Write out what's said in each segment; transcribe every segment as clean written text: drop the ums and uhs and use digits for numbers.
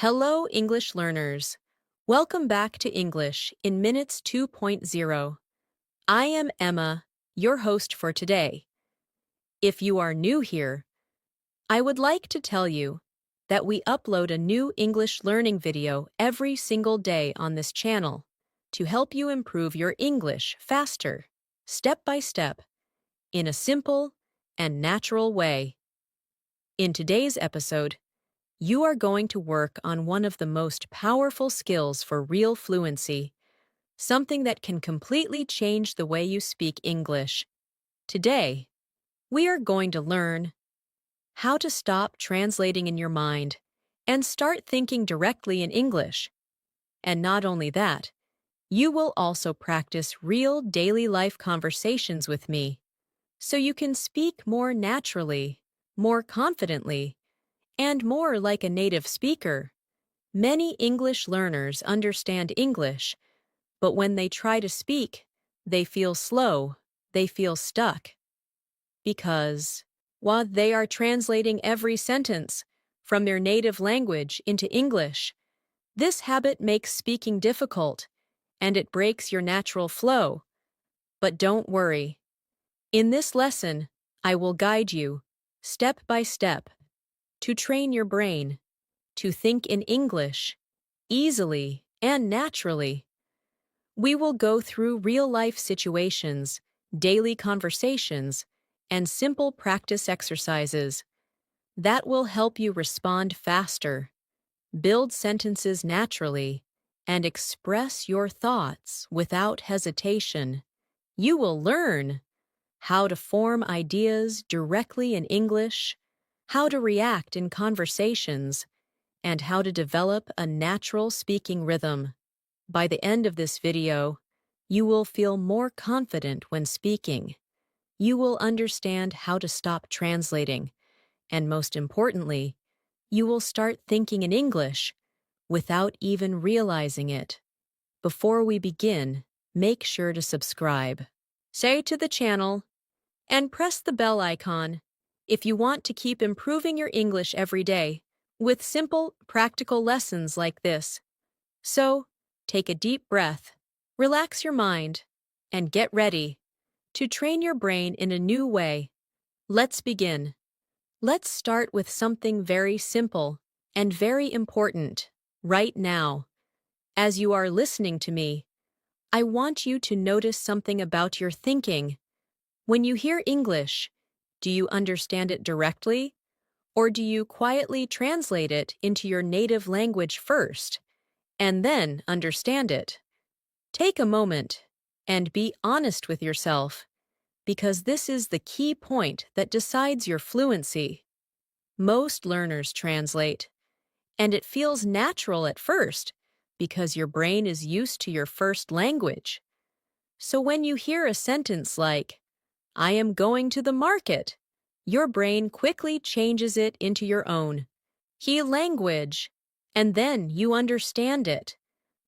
Hello, English learners. Welcome back to English in Minutes 2.0. I am Emma, your host for today. If you are new here, I would like to tell you that we upload a new English learning video every single day on this channel to help you improve your English faster, step by step, in a simple and natural way. In today's episode, you are going to work on one of the most powerful skills for real fluency, something that can completely change the way you speak English. Today, we are going to learn how to stop translating in your mind and start thinking directly in English. And not only that, you will also practice real daily life conversations with me, so you can speak more naturally, more confidently, and more like a native speaker. Many English learners understand English, but when they try to speak, they feel slow, they feel stuck. Because, while they are translating every sentence from their native language into English, this habit makes speaking difficult, and it breaks your natural flow. But don't worry. In this lesson, I will guide you, step by step, to train your brain to think in English easily and naturally. We will go through real-life situations, daily conversations, and simple practice exercises that will help you respond faster, build sentences naturally, and express your thoughts without hesitation. You will learn how to form ideas directly in English, how to react in conversations, and how to develop a natural speaking rhythm. By the end of this video, you will feel more confident when speaking. You will understand how to stop translating, and most importantly, you will start thinking in English without even realizing it. Before we begin, make sure to subscribe, say to the channel, and press the bell icon if you want to keep improving your English every day with simple, practical lessons like this. So, take a deep breath, relax your mind, and get ready to train your brain in a new way. Let's begin. Let's start with something very simple and very important right now. As you are listening to me, I want you to notice something about your thinking. When you hear English, do you understand it directly? Or do you quietly translate it into your native language first, and then understand it? Take a moment and be honest with yourself, because this is the key point that decides your fluency. Most learners translate, and it feels natural at first because your brain is used to your first language. So when you hear a sentence like, "I am going to the market," your brain quickly changes it into your own language, and then you understand it.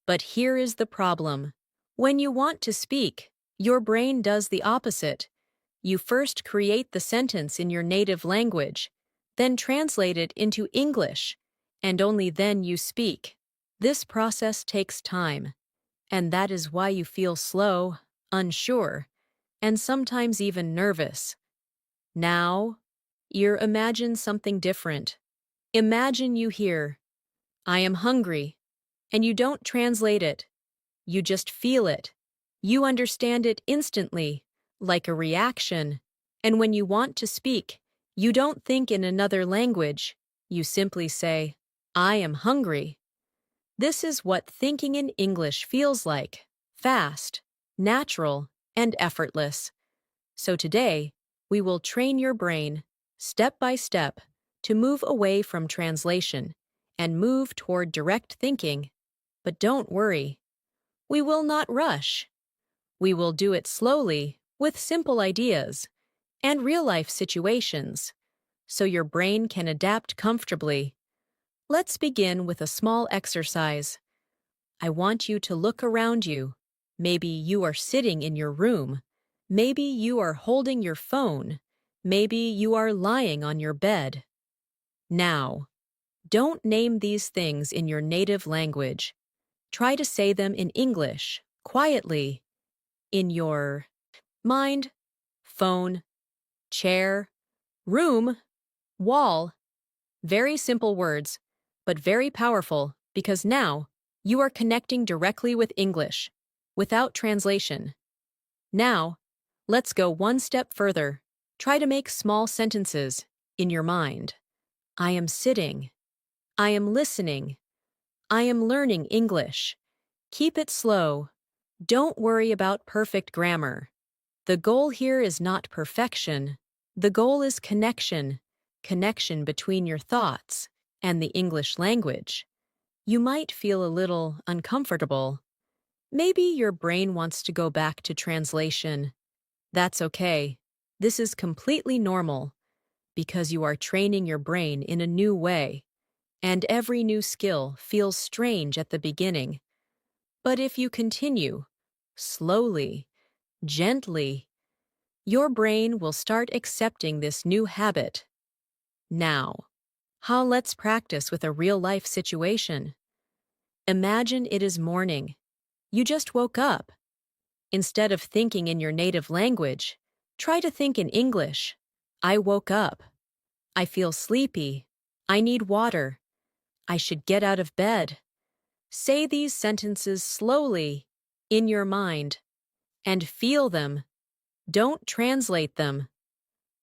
But here is the problem. When you want to speak, your brain does the opposite. You first create the sentence in your native language, then translate it into English, and only then you speak. This process takes time, and that is why you feel slow, unsure, and sometimes even nervous. Now, imagine something different. Imagine you hear, "I am hungry," and you don't translate it. You just feel it. You understand it instantly, like a reaction. And when you want to speak, you don't think in another language. You simply say, "I am hungry." This is what thinking in English feels like: fast, natural, and effortless. So today, we will train your brain, step by step, to move away from translation and move toward direct thinking. But don't worry. We will not rush. We will do it slowly, with simple ideas and real-life situations, so your brain can adapt comfortably. Let's begin with a small exercise. I want you to look around you. Maybe you are sitting in your room. Maybe you are holding your phone. Maybe you are lying on your bed. Now, Don't name these things in your native language. Try to say them in English, quietly, in your mind, phone, chair, room, wall. Very simple words, but very powerful because now you are connecting directly with English, without translation. Now, let's go one step further. Try to make small sentences in your mind. I am sitting. I am listening. I am learning English. Keep it slow. Don't worry about perfect grammar. The goal here is not perfection. The goal is connection, connection between your thoughts and the English language. You might feel a little uncomfortable. Maybe your brain wants to go back to translation. That's okay. This is completely normal because you are training your brain in a new way, and every new skill feels strange at the beginning. But if you continue, slowly, gently, your brain will start accepting this new habit. Now, let's practice with a real-life situation. Imagine it is morning. You just woke up. Instead of thinking in your native language, try to think in English. I woke up. I feel sleepy. I need water. I should get out of bed. Say these sentences slowly, in your mind, and feel them. Don't translate them.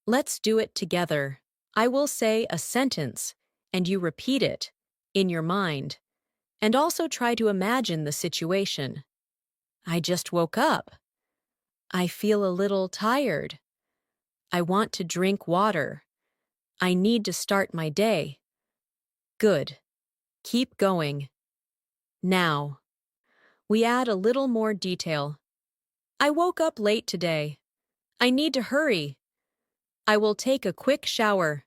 Let's do it together. I will say a sentence, and you repeat it, in your mind, and also try to imagine the situation. I just woke up. I feel a little tired. I want to drink water. I need to start my day. Good. Keep going. Now, we add a little more detail. I woke up late today. I need to hurry. I will take a quick shower.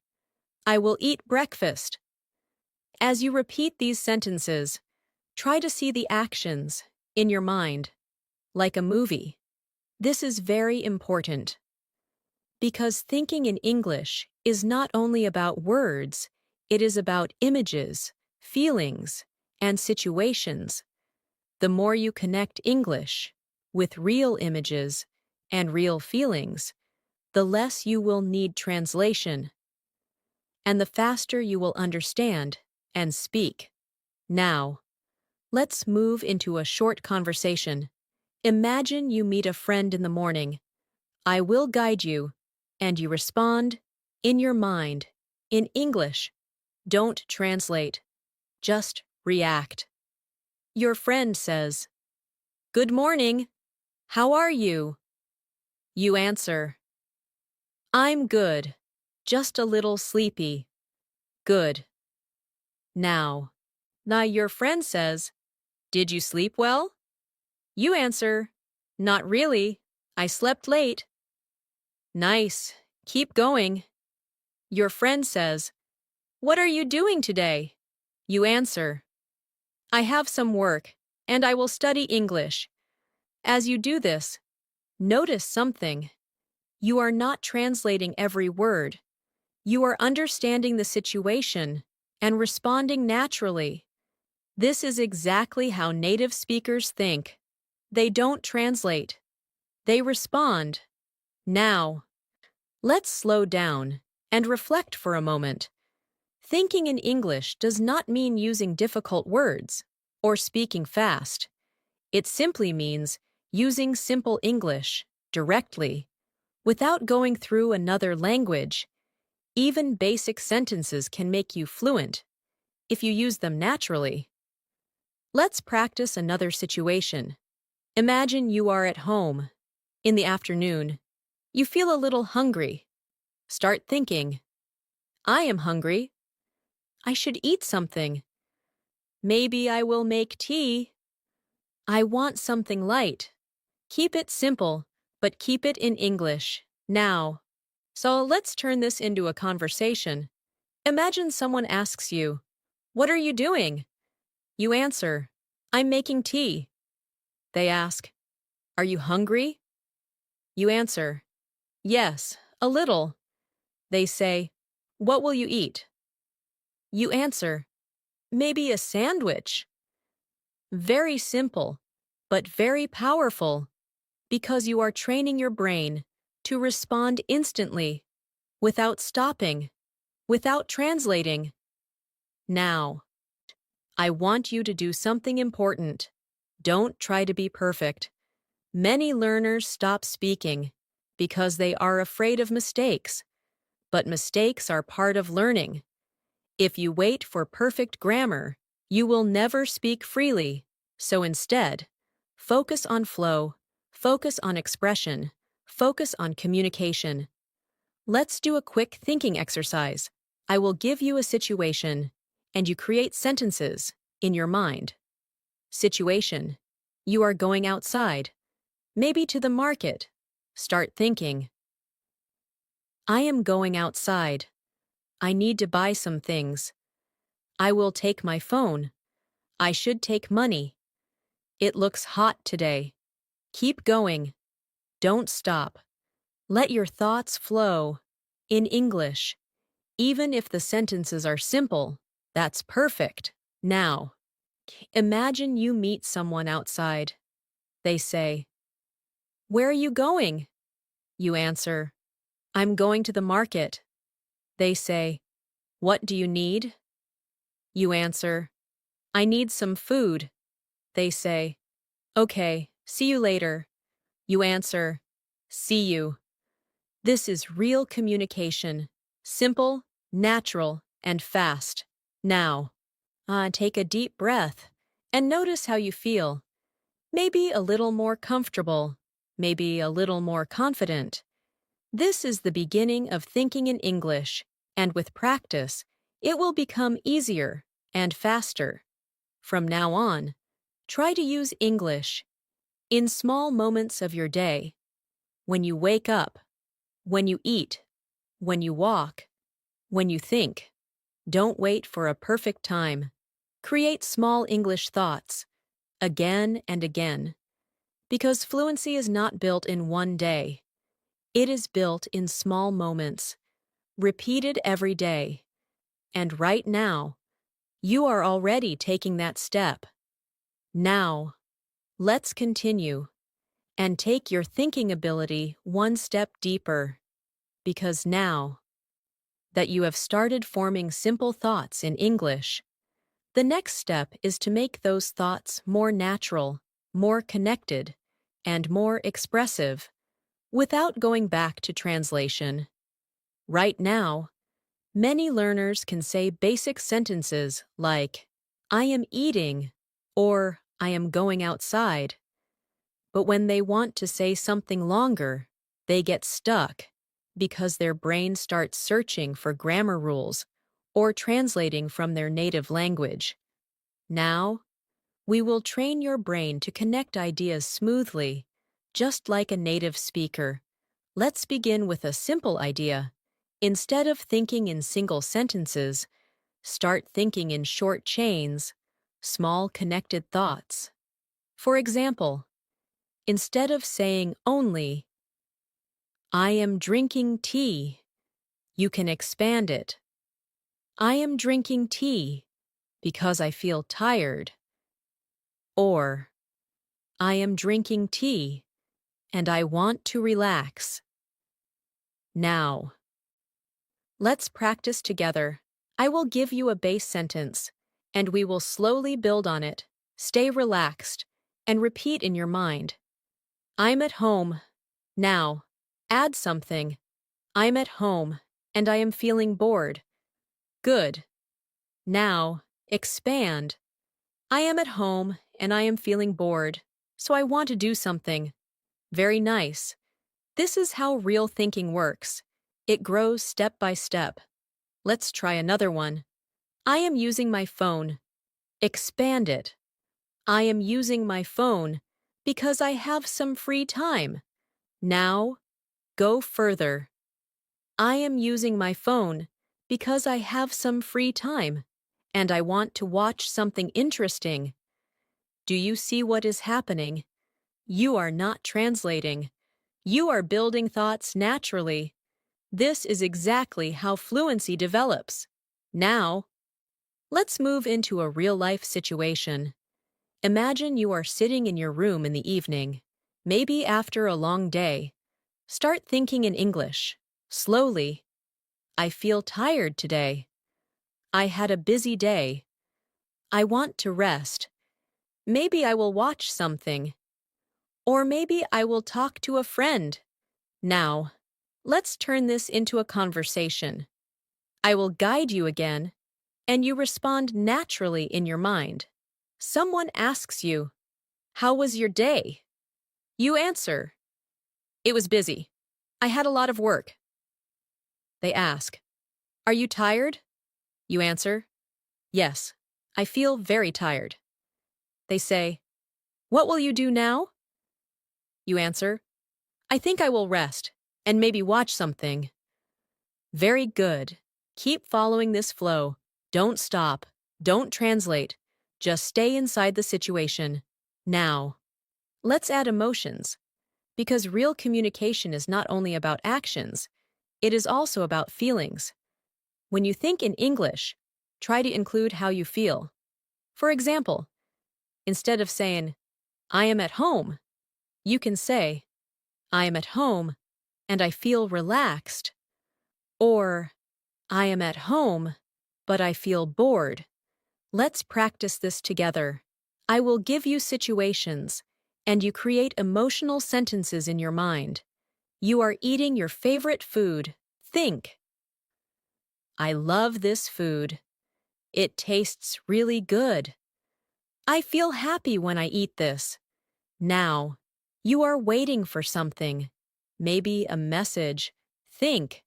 I will eat breakfast. As you repeat these sentences, try to see the actions in your mind, like a movie. This is very important because thinking in English is not only about words, it is about images, feelings, and situations. The more you connect English with real images and real feelings, the less you will need translation, and the faster you will understand and speak. Now, let's move into a short conversation. Imagine you meet a friend in the morning. I will guide you, and you respond in your mind, in English. Don't translate. Just react. Your friend says, "Good morning. How are you?" You answer, "I'm good. Just a little sleepy." Good. Now your friend says, "Did you sleep well?" You answer, "Not really. I slept late." Nice. Keep going. Your friend says, "What are you doing today?" You answer, "I have some work, and I will study English." As you do this, notice something. You are not translating every word. You are understanding the situation and responding naturally. This is exactly how native speakers think. They don't translate. They respond. Now, let's slow down and reflect for a moment. Thinking in English does not mean using difficult words or speaking fast. It simply means using simple English directly, without going through another language. Even basic sentences can make you fluent if you use them naturally. Let's practice another situation. Imagine you are at home. In the afternoon, you feel a little hungry. Start thinking, I am hungry. I should eat something. Maybe I will make tea. I want something light. Keep it simple, but keep it in English. Now. So let's turn this into a conversation. Imagine someone asks you, "What are you doing?" You answer, "I'm making tea." They ask, "Are you hungry?" You answer, "Yes, a little." They say, "What will you eat?" You answer, maybe a sandwich. Very simple, but very powerful, because you are training your brain to respond instantly, without stopping, without translating. Now, I want you to do something important. Don't try to be perfect. Many learners stop speaking because they are afraid of mistakes, but mistakes are part of learning. If you wait for perfect grammar, you will never speak freely. So instead, focus on flow, focus on expression, focus on communication. Let's do a quick thinking exercise. I will give you a situation, and you create sentences in your mind. Situation: you are going outside, maybe to the market. Start thinking. I am going outside. I need to buy some things. I will take my phone. I should take money. It looks hot today. Keep going. Don't stop. Let your thoughts flow. In English, even if the sentences are simple, that's perfect. Now, imagine you meet someone outside. They say, "Where are you going?" You answer, "I'm going to the market." They say, "What do you need?" You answer, "I need some food." They say, "Okay, see you later." You answer, "See you." This is real communication. Simple, natural, and fast. Now, take a deep breath and notice how you feel. Maybe a little more comfortable, maybe a little more confident. This is the beginning of thinking in English, and with practice, it will become easier and faster. From now on, try to use English in small moments of your day. When you wake up, when you eat, when you walk, when you think. Don't wait for a perfect time. Create small English thoughts, again and again. Because fluency is not built in one day. It is built in small moments, repeated every day. And right now, you are already taking that step. Now, let's continue and take your thinking ability one step deeper. Because now that you have started forming simple thoughts in English, the next step is to make those thoughts more natural, more connected, and more expressive, without going back to translation. Right now, many learners can say basic sentences like, "I am eating," or "I am going outside." But when they want to say something longer, they get stuck because their brain starts searching for grammar rules or translating from their native language. Now, we will train your brain to connect ideas smoothly, just like a native speaker. Let's begin with a simple idea. Instead of thinking in single sentences, start thinking in short chains, small connected thoughts. For example, instead of saying only, "I am drinking tea," you can expand it. "I am drinking tea because I feel tired." Or, "I am drinking tea and I want to relax." Now, let's practice together. I will give you a base sentence, and we will slowly build on it. Stay relaxed and repeat in your mind. I'm at home. Now, add something. I'm at home and I am feeling bored. Good. Now, expand. I am at home and I am feeling bored, so I want to do something. Very nice. This is how real thinking works. It grows step by step. Let's try another one. I am using my phone. Expand it. I am using my phone because I have some free time. Now, go further. I am using my phone because I have some free time, and I want to watch something interesting. Do you see what is happening? You are not translating. You are building thoughts naturally. This is exactly how fluency develops. Now, Let's move into a real-life situation. Imagine you are sitting in your room in the evening, maybe after a long day. Start thinking in English. Slowly. I feel tired today. I had a busy day. I want to rest. Maybe I will watch something. Or maybe I will talk to a friend. Now, let's turn this into a conversation. I will guide you again, and you respond naturally in your mind. Someone asks you, "How was your day?" You answer, "It was busy. I had a lot of work." They ask, "Are you tired?" You answer, "Yes, I feel very tired." They say, "What will you do now?" You answer, "I think I will rest and maybe watch something." Very good. Keep following this flow. Don't stop. Don't translate. Just stay inside the situation. Now, let's add emotions. Because real communication is not only about actions, it is also about feelings. When you think in English, try to include how you feel. For example, instead of saying, "I am at home," you can say, "I am at home and I feel relaxed." Or, "I am at home, but I feel bored." Let's practice this together. I will give you situations, and you create emotional sentences in your mind. You are eating your favorite food. Think, "I love this food. It tastes really good. I feel happy when I eat this." Now, you are waiting for something. Maybe a message. Think,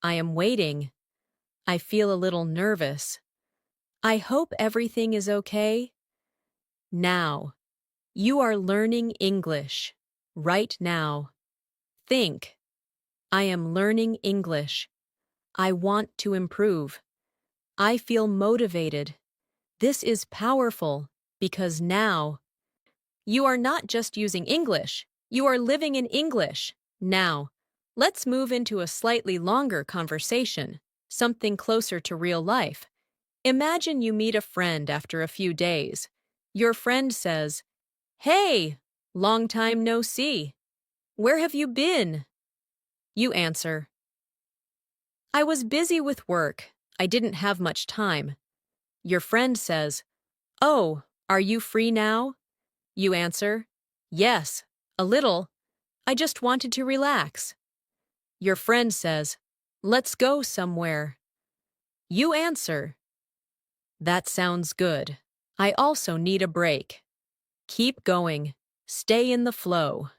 "I am waiting. I feel a little nervous. I hope everything is okay." Now, you are learning English. Right now. Think, "I am learning English. I want to improve. I feel motivated." This is powerful because now you are not just using English, you are living in English. Now, let's move into a slightly longer conversation, something closer to real life. Imagine you meet a friend after a few days. Your friend says, "Hey, long time no see. Where have you been?" You answer, "I was busy with work. I didn't have much time." Your friend says, "Oh, are you free now?" You answer, "Yes, a little. I just wanted to relax." Your friend says, "Let's go somewhere." You answer, "That sounds good. I also need a break." Keep going. Stay in the flow.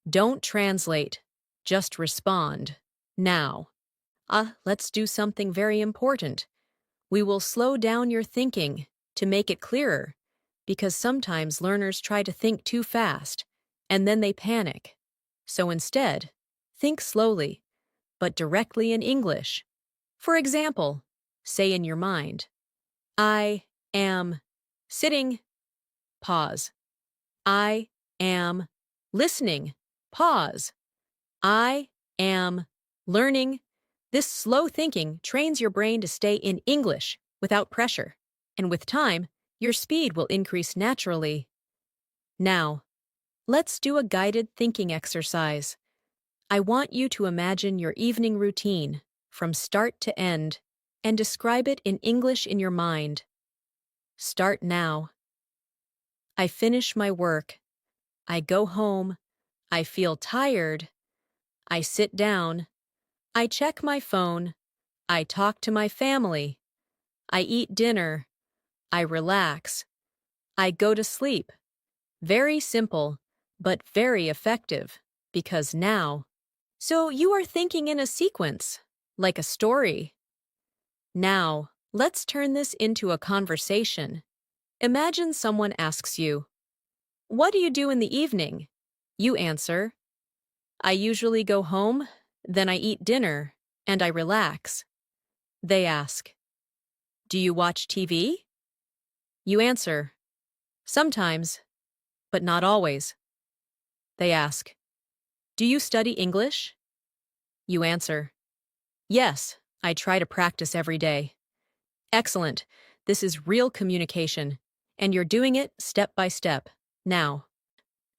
Don't translate. Just respond. Now, let's do something very important. We will slow down your thinking to make it clearer, because sometimes learners try to think too fast, and then they panic. So instead, think slowly, but directly in English. For example, say in your mind, "I am sitting," pause. "I am listening," pause. "I am learning." This slow thinking trains your brain to stay in English without pressure, and with time, your speed will increase naturally. Now, let's do a guided thinking exercise. I want you to imagine your evening routine, from start to end, and describe it in English in your mind. Start now. I finish my work. I go home. I feel tired. I sit down. I check my phone. I talk to my family. I eat dinner. I relax. I go to sleep. Very simple, but very effective, because now. So you are thinking in a sequence, like a story. Now, let's turn this into a conversation. Imagine someone asks you, "What do you do in the evening?" You answer, "I usually go home, then I eat dinner, and I relax." They ask, "Do you watch TV?" You answer, "Sometimes, but not always." They ask, "Do you study English?" You answer, "Yes, I try to practice every day." Excellent. This is real communication, and you're doing it step by step. Now,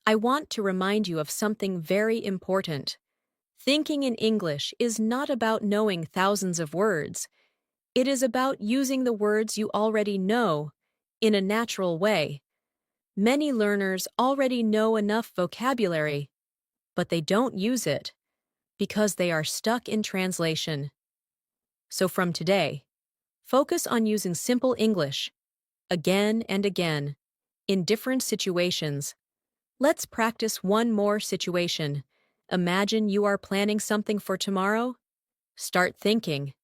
I want to remind you of something very important. Thinking in English is not about knowing thousands of words. It is about using the words you already know in a natural way. Many learners already know enough vocabulary, but they don't use it because they are stuck in translation. So from today, focus on using simple English again and again in different situations. Let's practice one more situation. Imagine you are planning something for tomorrow. Start thinking.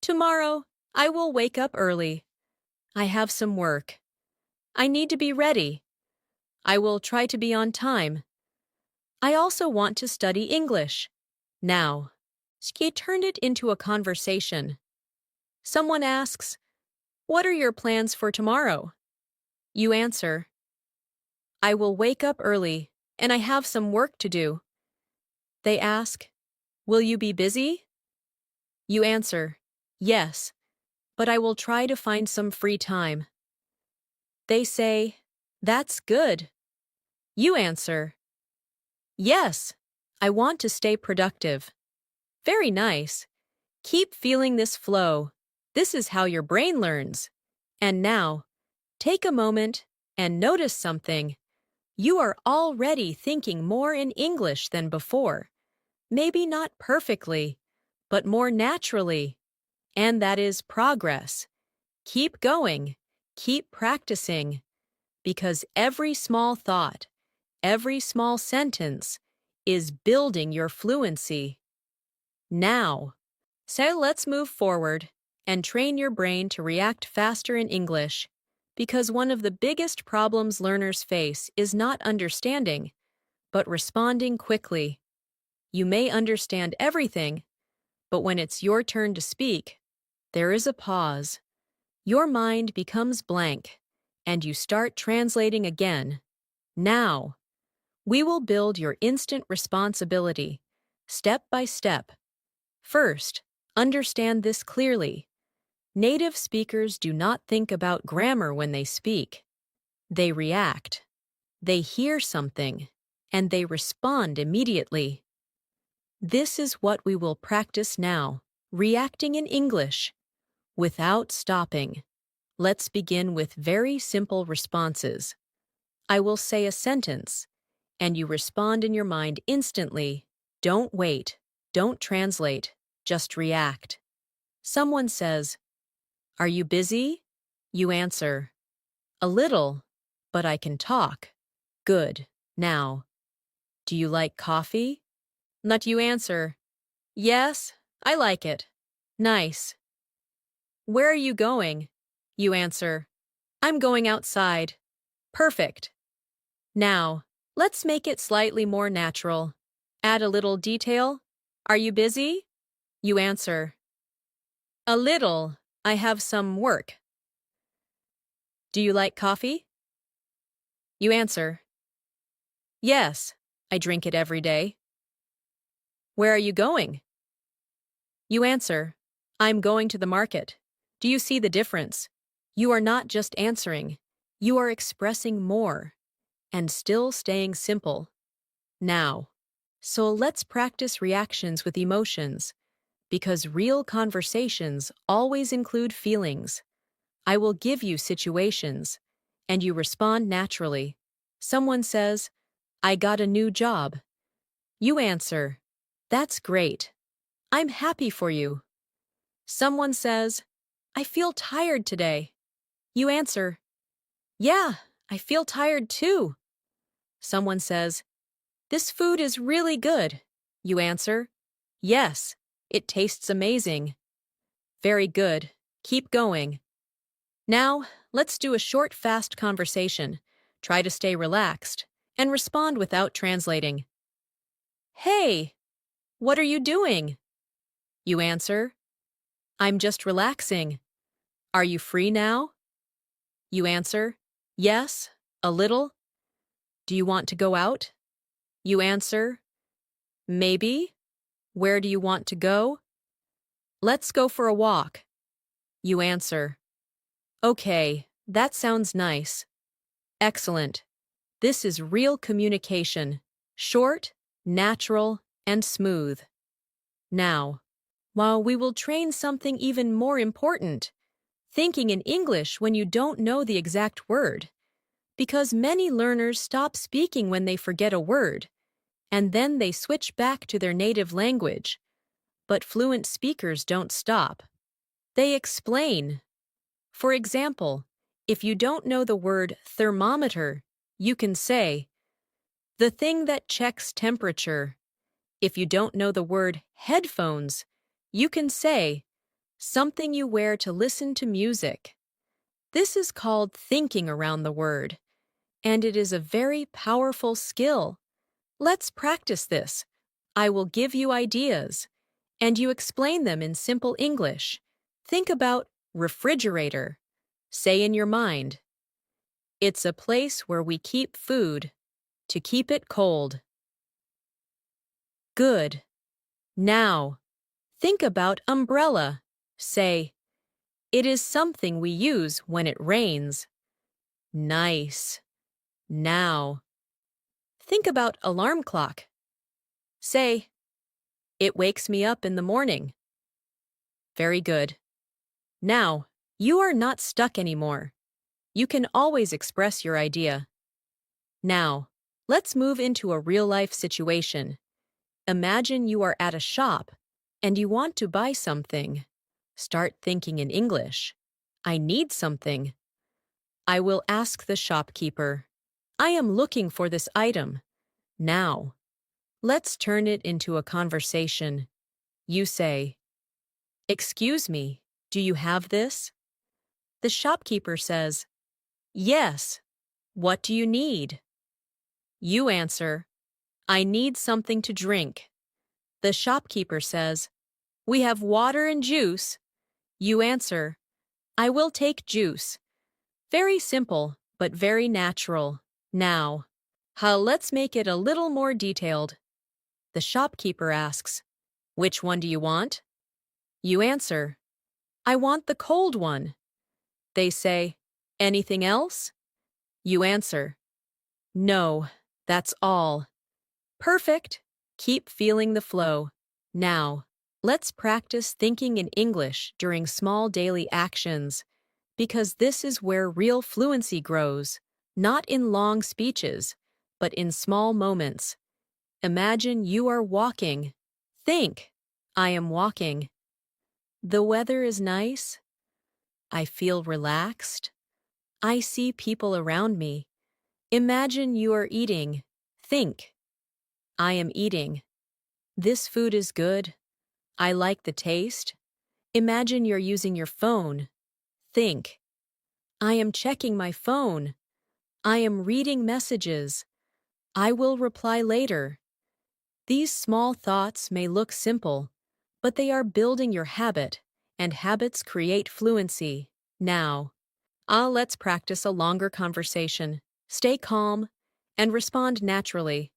Tomorrow, I will wake up early. I have some work. I need to be ready. I will try to be on time. I also want to study English. Now, Ski turned it into a conversation. Someone asks, "What are your plans for tomorrow?" You answer, "I will wake up early, and I have some work to do." They ask, "Will you be busy?" You answer, "Yes, but I will try to find some free time." They say, "That's good." You answer, "Yes, I want to stay productive." Very nice. Keep feeling this flow. This is how your brain learns. And now, take a moment and notice something. You are already thinking more in English than before. Maybe not perfectly, but more naturally. And that is progress. Keep going. Keep practicing. Because every small thought, every small sentence is building your fluency. Now, so let's move forward and train your brain to react faster in English, because one of the biggest problems learners face is not understanding, but responding quickly. You may understand everything, but when it's your turn to speak, there is a pause. Your mind becomes blank, and you start translating again. Now, we will build your instant responsibility, step by step. First, understand this clearly. Native speakers do not think about grammar when they speak. They react. They hear something, and they respond immediately. This is what we will practice now, reacting in English, without stopping. Let's begin with very simple responses. I will say a sentence, and you respond in your mind instantly. Don't wait. Don't translate. Just react. Someone says, "Are you busy?" You answer, "A little, but I can talk." Good. Now, do you like coffee? Not you answer, "Yes, I like it." Nice. Where are you going? You answer, "I'm going outside." Perfect. Now, let's make it slightly more natural. Add a little detail. Are you busy? You answer, "A little. I have some work." Do you like coffee? You answer, "Yes, I drink it every day." Where are you going? You answer, "I'm going to the market." Do you see the difference? You are not just answering. You are expressing more and still staying simple. Now, so let's practice reactions with emotions, because real conversations always include feelings. I will give you situations, and you respond naturally. Someone says, "I got a new job." You answer, "That's great. I'm happy for you." Someone says, "I feel tired today." You answer, "Yeah, I feel tired too." Someone says, "This food is really good." You answer, "Yes, it tastes amazing." Very good. Keep going. Now, let's do a short, fast conversation. Try to stay relaxed and respond without translating. "Hey, what are you doing?" You answer, "I'm just relaxing." "Are you free now?" You answer, "Yes, a little." "Do you want to go out?" You answer, "Maybe." "Where do you want to go?" "Let's go for a walk." You answer, Okay, that sounds nice. Excellent. This is real communication. Short, natural, and smooth. Now, while we will train something even more important, thinking in English when you don't know the exact word. Because many learners stop speaking when they forget a word, and then they switch back to their native language. But fluent speakers don't stop. They explain. For example, if you don't know the word thermometer, you can say, the thing that checks temperature. If you don't know the word headphones, you can say, something you wear to listen to music. This is called thinking around the word, and it is a very powerful skill. Let's practice this. I will give you ideas, and you explain them in simple English. Think about refrigerator. Say in your mind, it's a place where we keep food to keep it cold. Good. Now, think about umbrella. Say, it is something we use when it rains. Nice. Now, think about alarm clock. Say, it wakes me up in the morning. Very good. Now, you are not stuck anymore. You can always express your idea. Now, let's move into a real-life situation. Imagine you are at a shop and you want to buy something. Start thinking in English. I need something. I will ask the shopkeeper. I am looking for this item. Now, let's turn it into a conversation. You say, excuse me, do you have this? The shopkeeper says, yes. What do you need? You answer, I need something to drink. The shopkeeper says, we have water and juice. You answer, I will take juice. Very simple, but very natural. Now, let's make it a little more detailed. The shopkeeper asks, which one do you want? You answer, I want the cold one. They say, anything else? You answer, no, that's all. Perfect. Keep feeling the flow. Now, let's practice thinking in English during small daily actions, because this is where real fluency grows, not in long speeches, but in small moments. Imagine you are walking. Think, I am walking. The weather is nice. I feel relaxed. I see people around me. Imagine you are eating. Think, I am eating. This food is good. I like the taste. Imagine you're using your phone. Think, I am checking my phone. I am reading messages. I will reply later. These small thoughts may look simple, but they are building your habit, and habits create fluency. Now, let's practice a longer conversation. Stay calm and respond naturally.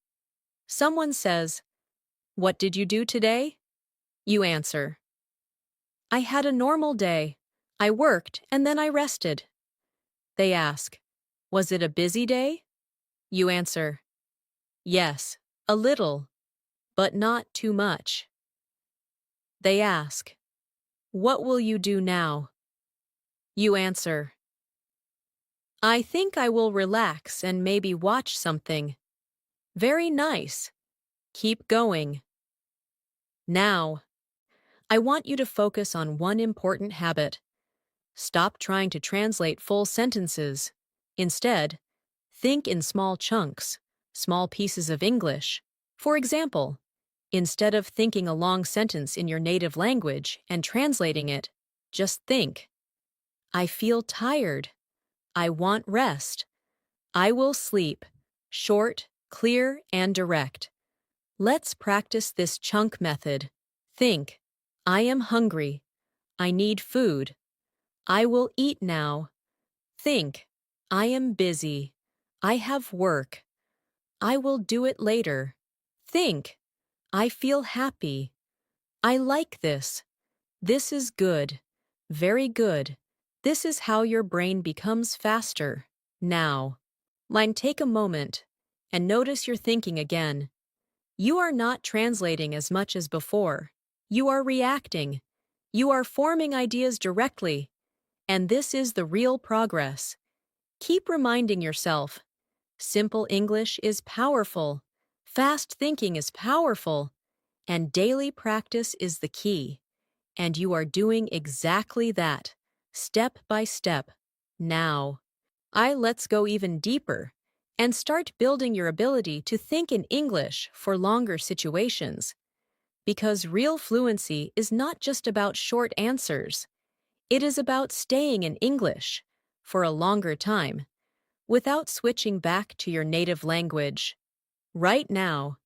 Someone says, what did you do today? You answer, I had a normal day. I worked and then I rested. They ask, was it a busy day? You answer, yes, a little, but not too much. They ask, what will you do now? You answer, I think I will relax and maybe watch something. Very nice. Keep going. Now, I want you to focus on one important habit. Stop trying to translate full sentences. Instead, think in small chunks, small pieces of English. For example, instead of thinking a long sentence in your native language and translating it, just think, I feel tired. I want rest. I will sleep. Short, clear, and direct. Let's practice this chunk method. Think, I am hungry. I need food. I will eat now. Think, I am busy. I have work. I will do it later. Think, I feel happy. I like this. This is good. Very good. This is how your brain becomes faster. Now, take a moment and notice your thinking again. You are not translating as much as before. You are reacting. You are forming ideas directly. And this is the real progress. Keep reminding yourself, simple English is powerful. Fast thinking is powerful. And daily practice is the key. And you are doing exactly that, step by step. Now, let's go even deeper and start building your ability to think in English for longer situations. Because real fluency is not just about short answers. It is about staying in English for a longer time without switching back to your native language. Right now,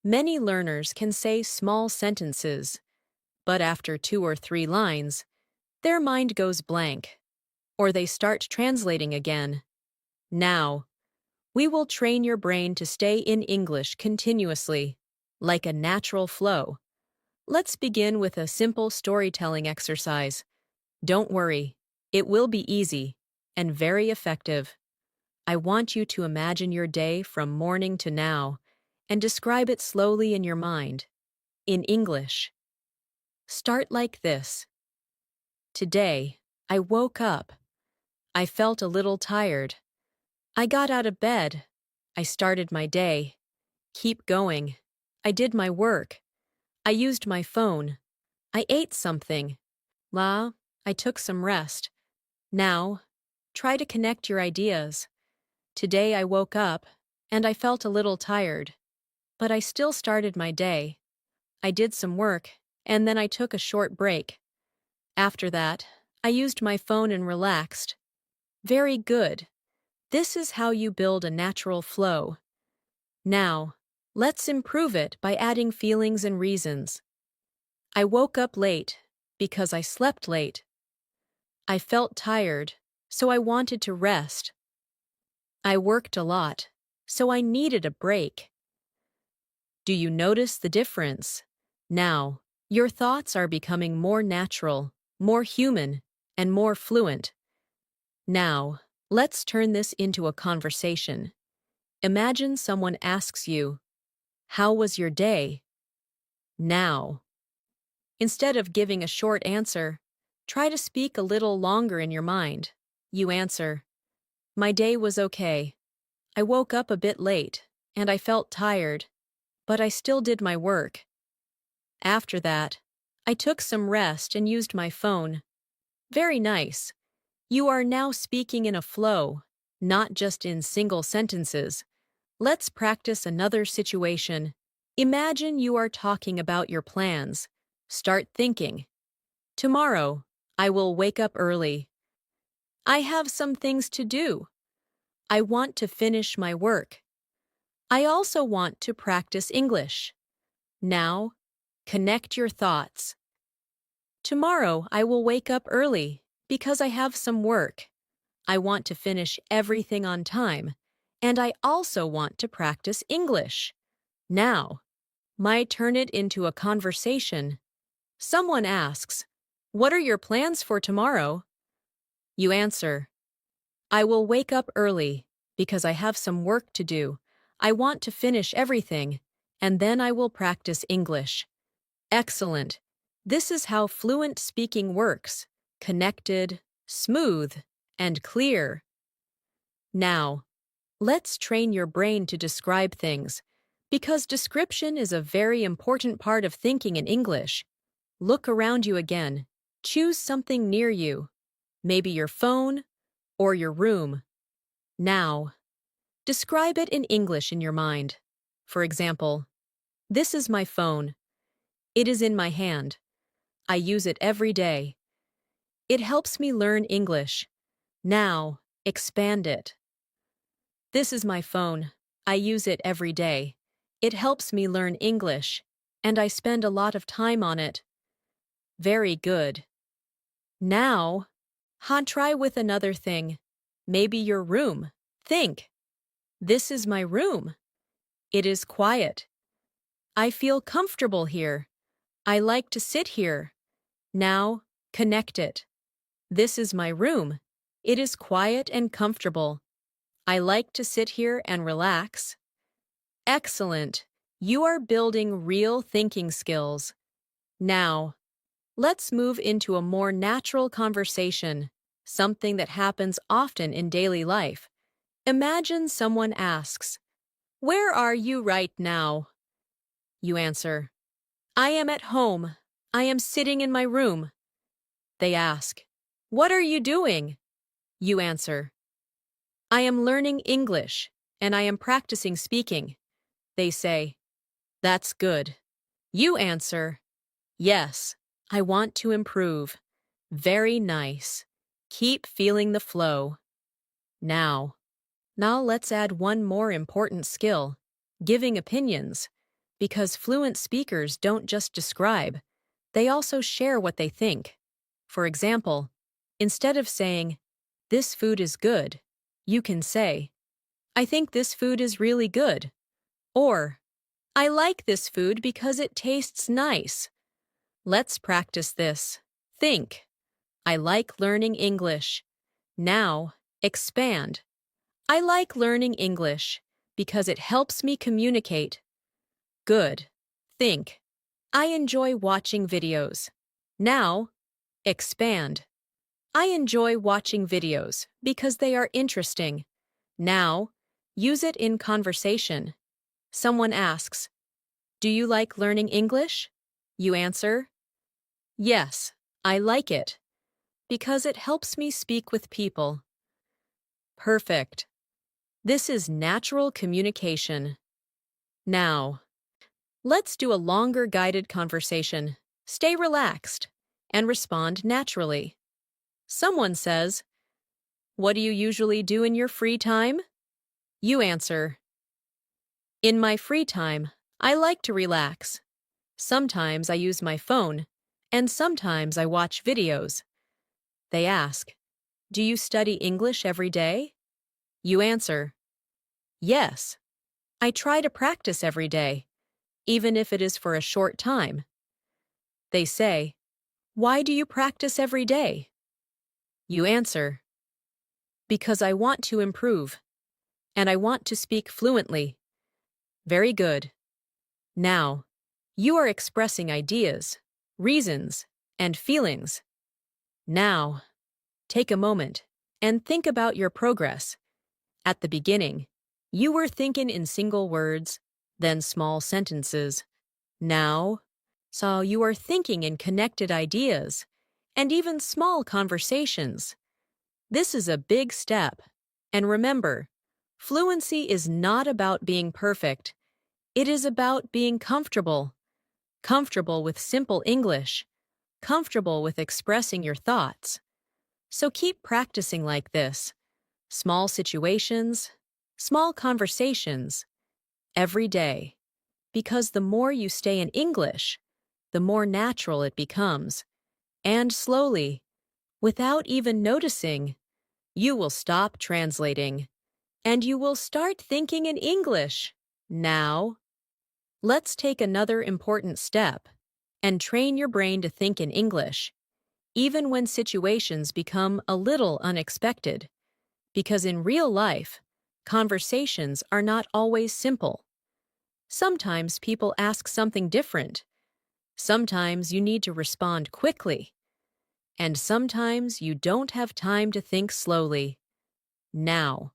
many learners can say small sentences, but after 2 or 3 lines, their mind goes blank, or they start translating again. Now, we will train your brain to stay in English continuously, like a natural flow. Let's begin with a simple storytelling exercise. Don't worry, it will be easy and very effective. I want you to imagine your day from morning to now and describe it slowly in your mind, in English. Start like this. Today, I woke up. I felt a little tired. I got out of bed. I started my day. Keep going. I did my work. I used my phone. I ate something. I took some rest. Now, try to connect your ideas. Today I woke up, and I felt a little tired. But I still started my day. I did some work, and then I took a short break. After that, I used my phone and relaxed. Very good. This is how you build a natural flow. Now, let's improve it by adding feelings and reasons. I woke up late because I slept late. I felt tired, so I wanted to rest. I worked a lot, so I needed a break. Do you notice the difference? Now, your thoughts are becoming more natural, more human, and more fluent. Now, let's turn this into a conversation. Imagine someone asks you, "How was your day?" Now, instead of giving a short answer, try to speak a little longer in your mind. You answer, "My day was okay. I woke up a bit late, and I felt tired, but I still did my work. After that, I took some rest and used my phone." Very nice. You are now speaking in a flow, not just in single sentences. Let's practice another situation. Imagine you are talking about your plans. Start thinking. Tomorrow, I will wake up early. I have some things to do. I want to finish my work. I also want to practice English. Now, connect your thoughts. Tomorrow, I will wake up early because I have some work. I want to finish everything on time, and I also want to practice English. Now, might turn it into a conversation. Someone asks, "What are your plans for tomorrow?" You answer, "I will wake up early because I have some work to do. I want to finish everything, and then I will practice English." Excellent. This is how fluent speaking works. Connected, smooth, and clear. Now, let's train your brain to describe things, because description is a very important part of thinking in English. Look around you again. Choose something near you, maybe your phone or your room. Now, describe it in English in your mind. For example, this is my phone. It is in my hand. I use it every day. It helps me learn English. Now, expand it. This is my phone. I use it every day. It helps me learn English, and I spend a lot of time on it. Very good. Now, try with another thing. Maybe your room. Think. This is my room. It is quiet. I feel comfortable here. I like to sit here. Now, connect it. This is my room. It is quiet and comfortable. I like to sit here and relax. Excellent. You are building real thinking skills. Now, let's move into a more natural conversation, something that happens often in daily life. Imagine someone asks, "Where are you right now?" You answer, "I am at home. I am sitting in my room." They ask, "What are you doing?" You answer, "I am learning English, and I am practicing speaking." They say, "That's good." You answer, "Yes, I want to improve." Very nice. Keep feeling the flow. Now, now let's add one more important skill, giving opinions, because fluent speakers don't just describe, they also share what they think. For example, instead of saying, "This food is good," you can say, "I think this food is really good," or "I like this food because it tastes nice." Let's practice this. Think. I like learning English. Now, expand. I like learning English because it helps me communicate. Good. Think. I enjoy watching videos. Now, expand. I enjoy watching videos because they are interesting. Now, use it in conversation. Someone asks, "Do you like learning English?" You answer, "Yes, I like it, because it helps me speak with people." Perfect. This is natural communication. Now, let's do a longer guided conversation. Stay relaxed and respond naturally. Someone says, "What do you usually do in your free time?" You answer, "In my free time, I like to relax. Sometimes I use my phone, and sometimes I watch videos." They ask, "Do you study English every day?" You answer, "Yes, I try to practice every day, even if it is for a short time." They say, "Why do you practice every day?" You answer, "Because I want to improve, and I want to speak fluently." Very good. Now, you are expressing ideas, reasons, and feelings. Now, take a moment and think about your progress. At the beginning, you were thinking in single words, then small sentences. Now, so you are thinking in connected ideas and even small conversations. This is a big step. And remember, fluency is not about being perfect. It is about being comfortable. Comfortable with simple English. Comfortable with expressing your thoughts. So keep practicing like this. Small situations, small conversations, every day. Because the more you stay in English, the more natural it becomes. And slowly, without even noticing, you will stop translating. And you will start thinking in English. Now, let's take another important step and train your brain to think in English, even when situations become a little unexpected. Because in real life, conversations are not always simple. Sometimes people ask something different. Sometimes you need to respond quickly. And sometimes you don't have time to think slowly. Now,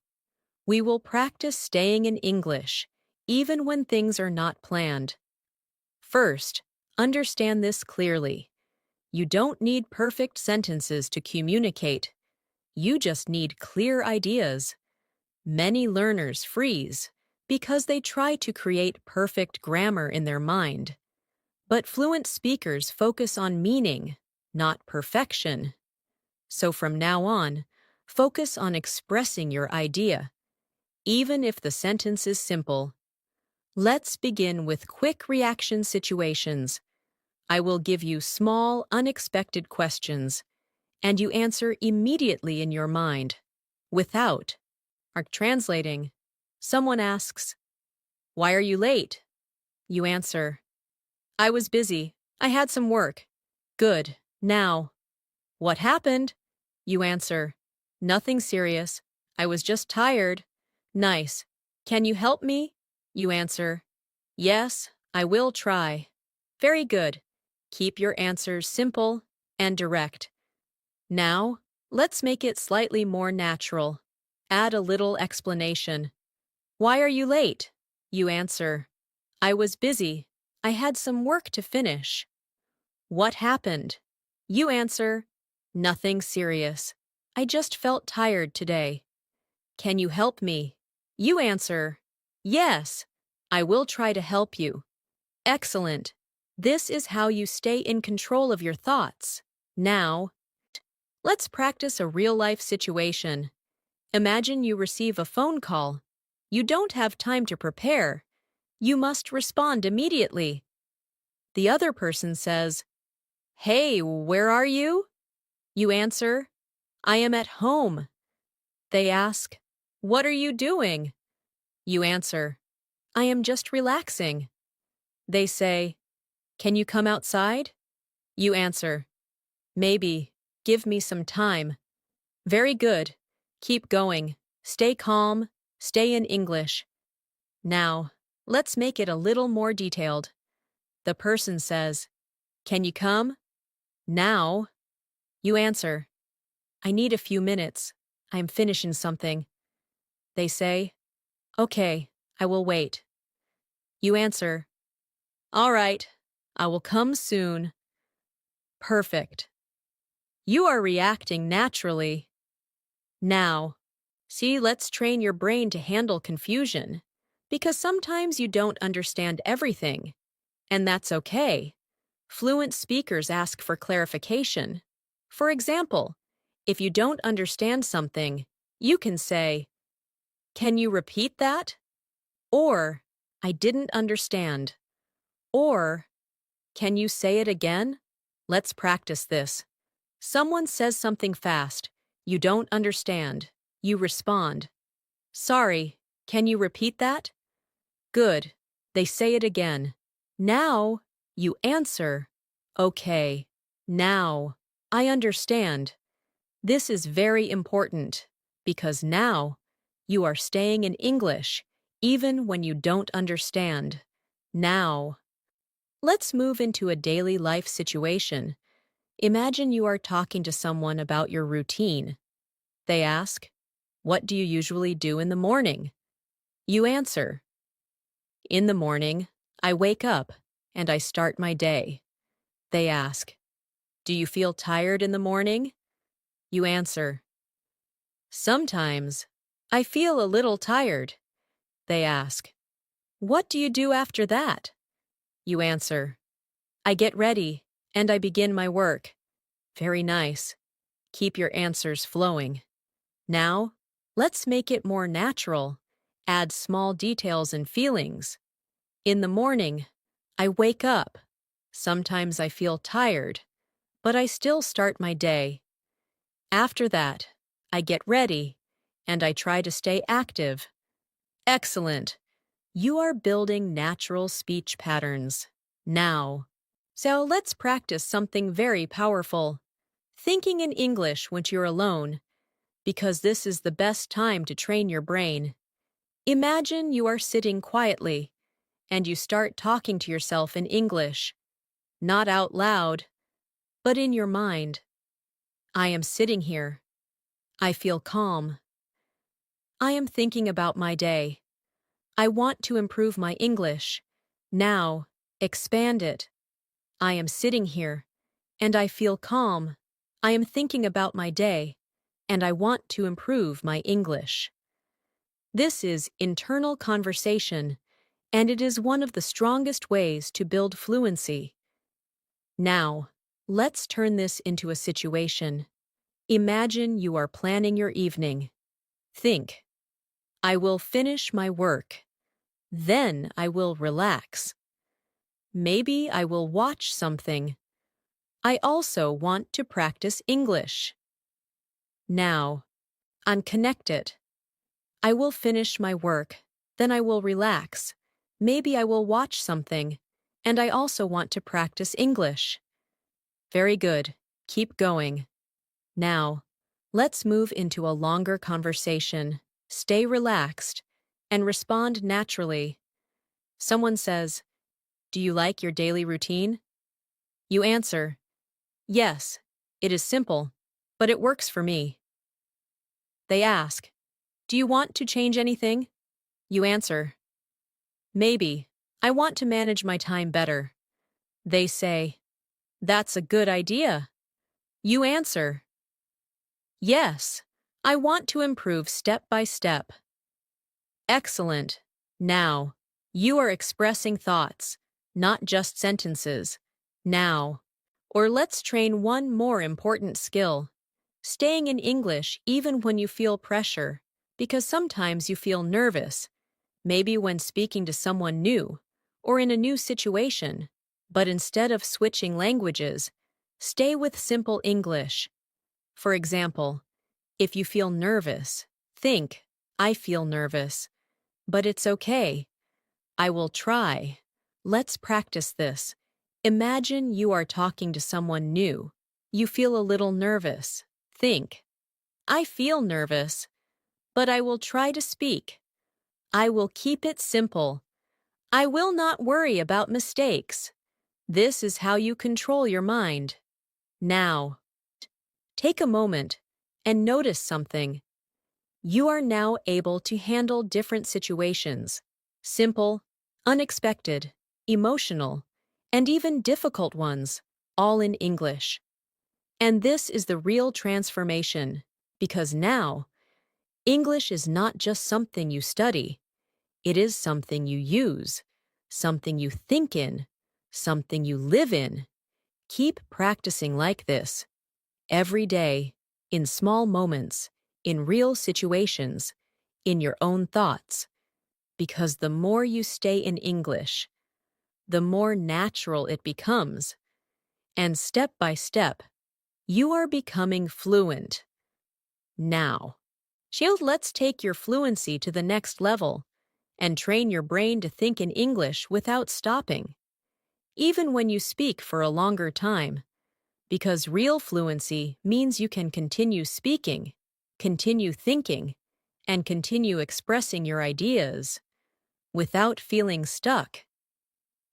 we will practice staying in English, even when things are not planned. First, understand this clearly. You don't need perfect sentences to communicate. You just need clear ideas. Many learners freeze because they try to create perfect grammar in their mind. But fluent speakers focus on meaning, not perfection. So from now on, focus on expressing your idea, even if the sentence is simple. Let's begin with quick reaction situations. I will give you small, unexpected questions, and you answer immediately in your mind, without. Translating. Someone asks, "Why are you late?" You answer, "I was busy. I had some work." Good. Now, what happened? You answer, "Nothing serious. I was just tired." Nice. "Can you help me?" You answer, "Yes, I will try." Very good. Keep your answers simple and direct. Now, let's make it slightly more natural. Add a little explanation. "Why are you late?" You answer, "I was busy. I had some work to finish." "What happened?" You answer, "Nothing serious. I just felt tired today." "Can you help me?" You answer, "Yes, I will try to help you." Excellent. This is how you stay in control of your thoughts. Now, let's practice a real-life situation. Imagine you receive a phone call. You don't have time to prepare. You must respond immediately. The other person says, "Hey, where are you?" You answer, "I am at home." They ask, "What are you doing?" You answer, "I am just relaxing." They say, "Can you come outside?" You answer, "Maybe. Give me some time." Very good. Keep going. Stay calm. Stay in English. Now, let's make it a little more detailed. The person says, "Can you come?" Now, you answer, "I need a few minutes. I'm finishing something." They say, "Okay, I will wait." You answer, "All right, I will come soon." Perfect. You are reacting naturally. Now, see, let's train your brain to handle confusion, because sometimes you don't understand everything, and that's okay. Fluent speakers ask for clarification. For example, if you don't understand something, you can say, "Can you repeat that?" Or, "I didn't understand." Or, "Can you say it again?" Let's practice this. Someone says something fast. You don't understand. You respond, "Sorry, can you repeat that?" Good. They say it again. Now, you answer, "Okay. Now, I understand." This is very important because now you are staying in English even when you don't understand. Now, let's move into a daily life situation. Imagine you are talking to someone about your routine. They ask, "What do you usually do in the morning?" You answer, "In the morning, I wake up and I start my day." They ask, "Do you feel tired in the morning?" You answer, "Sometimes I feel a little tired." They ask, "What do you do after that?" You answer, "I get ready and I begin my work." Very nice. Keep your answers flowing. Now, let's make it more natural. Add small details and feelings. In the morning, I wake up. Sometimes I feel tired, but I still start my day. After that, I get ready, and I try to stay active. Excellent. You are building natural speech patterns. Now, so let's practice something very powerful. Thinking in English when you're alone, because this is the best time to train your brain. Imagine you are sitting quietly, and you start talking to yourself in English. Not out loud, but in your mind. I am sitting here. I feel calm. I am thinking about my day. I want to improve my English. Now, expand it. I am sitting here, and I feel calm. I am thinking about my day, and I want to improve my English. This is internal conversation, and it is one of the strongest ways to build fluency. Now, let's turn this into a situation. Imagine you are planning your evening. Think, "I will finish my work. Then I will relax. Maybe I will watch something. I also want to practice English." Now, unconnect it. I will finish my work. Then I will relax. Maybe I will watch something. And I also want to practice English. Very good. Keep going. Now, Let's move into a longer conversation. Stay relaxed and respond naturally. Someone says, "Do you like your daily routine?" You answer, "Yes, it is simple, but it works for me." They ask, "Do you want to change anything?" You answer, "Maybe. I want to manage my time better." They say, "That's a good idea." You answer, "Yes, I want to improve step by step." Excellent. Now, you are expressing thoughts, not just sentences. Now, or let's train one more important skill. Staying in English even when you feel pressure, because sometimes you feel nervous, maybe when speaking to someone new, or in a new situation. But instead of switching languages, stay with simple English. For example, if you feel nervous, think, "I feel nervous, but it's okay. I will try." Let's practice this. Imagine you are talking to someone new. You feel a little nervous. Think, "I feel nervous, but I will try to speak. I will keep it simple. I will not worry about mistakes." This is how you control your mind. Now, take a moment and notice something. You are now able to handle different situations, simple, unexpected, emotional, and even difficult ones, all in English. And this is the real transformation, because now, English is not just something you study, it is something you use, something you think in, something you live in. Keep practicing like this, every day, in small moments, in real situations, in your own thoughts, because the more you stay in English, the more natural it becomes, and step by step, you are becoming fluent. Now, let's take your fluency to the next level and train your brain to think in English without stopping, even when you speak for a longer time, because real fluency means you can continue speaking, continue thinking, and continue expressing your ideas without feeling stuck.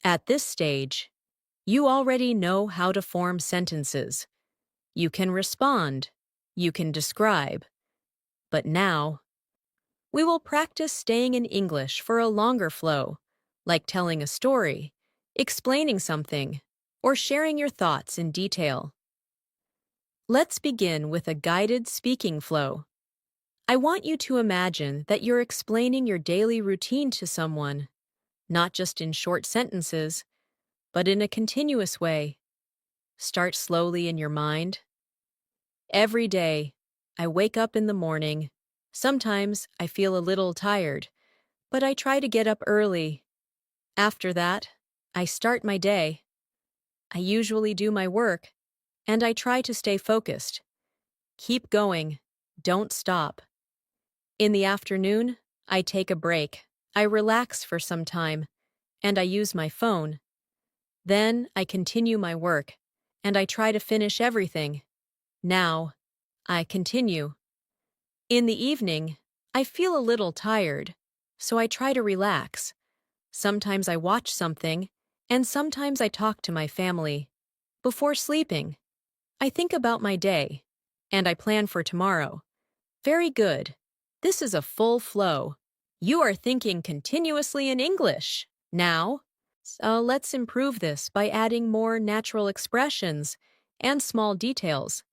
At this stage, you already know how to form sentences. You can respond, you can describe. But now, we will practice staying in English for a longer flow, like telling a story, explaining something, or sharing your thoughts in detail. Let's begin with a guided speaking flow. I want you to imagine that you're explaining your daily routine to someone, not just in short sentences, but in a continuous way. Start slowly in your mind. Every day, I wake up in the morning. Sometimes I feel a little tired, but I try to get up early. After that, I start my day. I usually do my work, and I try to stay focused. Keep going. Don't stop. In the afternoon, I take a break. I relax for some time, and I use my phone. Then I continue my work, and I try to finish everything. Now, I continue. In the evening, I feel a little tired, so I try to relax. Sometimes I watch something, and sometimes I talk to my family. Before sleeping, I think about my day, and I plan for tomorrow. Very good. This is a full flow. You are thinking continuously in English. Now, let's improve this by adding more natural expressions and small details.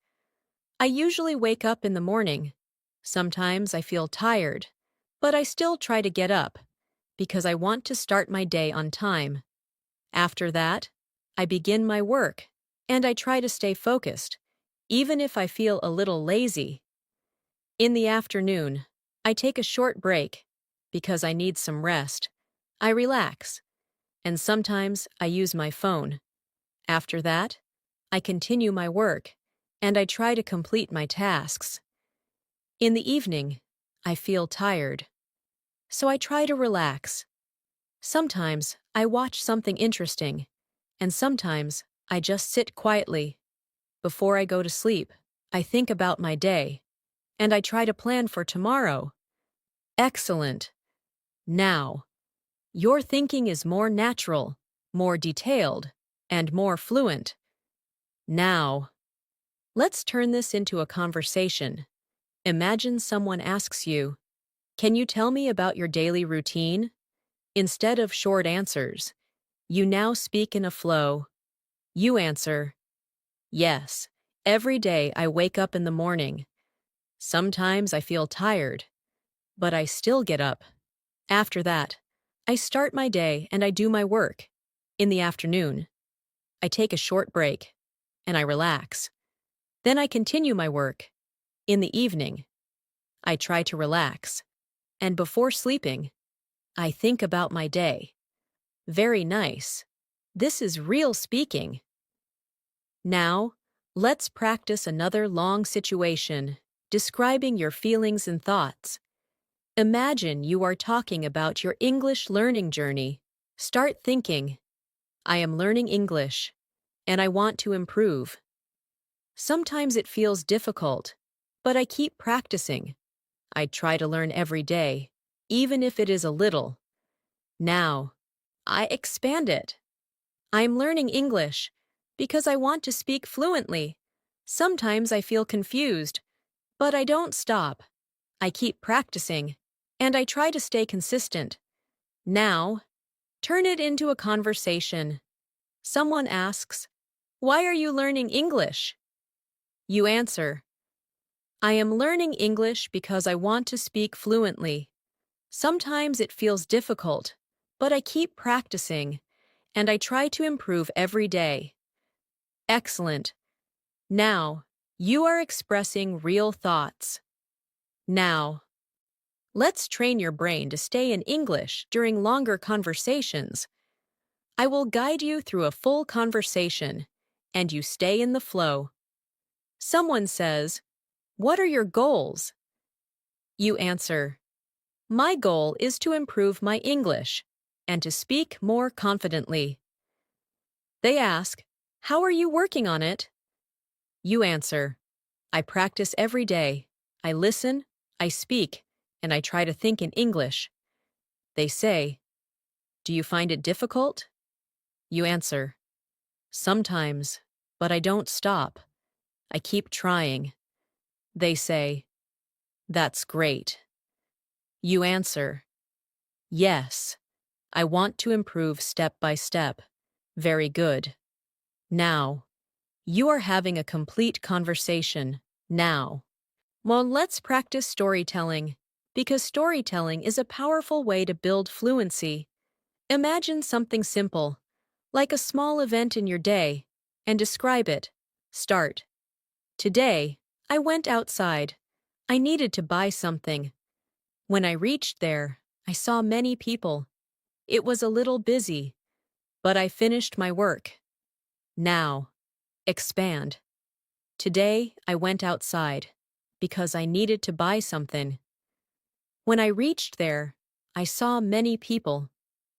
I usually wake up in the morning. Sometimes I feel tired, but I still try to get up because I want to start my day on time. After that, I begin my work, and I try to stay focused, even if I feel a little lazy. In the afternoon, I take a short break because I need some rest. I relax, and sometimes I use my phone. After that, I continue my work, and I try to complete my tasks. In the evening, I feel tired, so I try to relax. Sometimes I watch something interesting, and sometimes I just sit quietly. Before I go to sleep, I think about my day. and I try to plan for tomorrow. Excellent. Now, your thinking is more natural, more detailed, and more fluent. Now, let's turn this into a conversation. Imagine someone asks you, "Can you tell me about your daily routine?" Instead of short answers, you now speak in a flow. You answer, "Yes, every day I wake up in the morning. Sometimes I feel tired, but I still get up. After that, I start my day and I do my work. In the afternoon, I take a short break and I relax. Then I continue my work. In the evening, I try to relax. And before sleeping, I think about my day." Very nice. This is real speaking. Now, let's practice another long situation, describing your feelings and thoughts. Imagine you are talking about your English learning journey. Start thinking, "I am learning English, and I want to improve. Sometimes it feels difficult, but I keep practicing. I try to learn every day, even if it is a little. Now, I expand it. I'm learning English because I want to speak fluently. Sometimes I feel confused, but I don't stop. I keep practicing, and I try to stay consistent. Now, turn it into a conversation. Someone asks, "Why are you learning English?" You answer, "I am learning English because I want to speak fluently. Sometimes it feels difficult, but I keep practicing, and I try to improve every day." Excellent. Now, you are expressing real thoughts. Now, let's train your brain to stay in English during longer conversations. I will guide you through a full conversation, and you stay in the flow. Someone says, "What are your goals?" You answer, "My goal is to improve my English and to speak more confidently." They ask, "How are you working on it?" You answer, "I practice every day. I listen, I speak, and I try to think in English." They say, "Do you find it difficult?" You answer, "Sometimes, but I don't stop. I keep trying." They say, "That's great." You answer, "Yes, I want to improve step by step." Very good. Now, you are having a complete conversation. Now, well, let's practice storytelling, because storytelling is a powerful way to build fluency. Imagine something simple, like a small event in your day, and describe it. Start. Today, I went outside. I needed to buy something. When I reached there, I saw many people. It was a little busy, but I finished my work. Now, expand. Today, I went outside because I needed to buy something. When I reached there, I saw many people.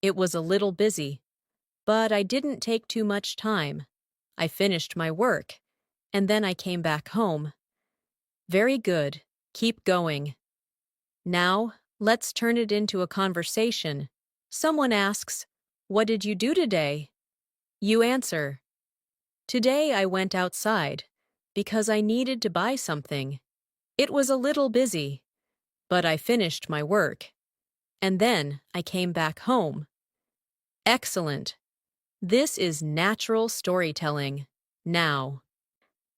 It was a little busy, but I didn't take too much time. I finished my work, and then I came back home. Very good. Keep going. Now, let's turn it into a conversation. Someone asks, "What did you do today?" You answer, "Today I went outside because I needed to buy something. It was a little busy, but I finished my work, and then I came back home." Excellent. This is natural storytelling. Now,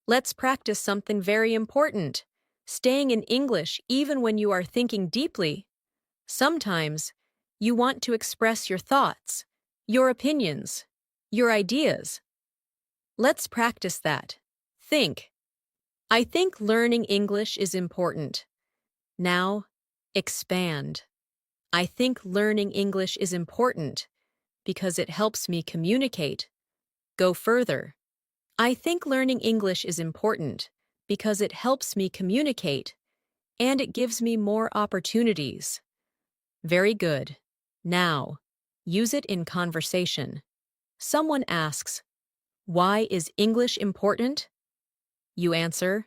let's practice something very important, staying in English even when you are thinking deeply. Sometimes, you want to express your thoughts, your opinions, your ideas. Let's practice that. Think. I think learning English is important. Now, expand. I think learning English is important because it helps me communicate. Go further. I think learning English is important because it helps me communicate and it gives me more opportunities. Very good. Now, use it in conversation. Someone asks, "Why is English important?" You answer,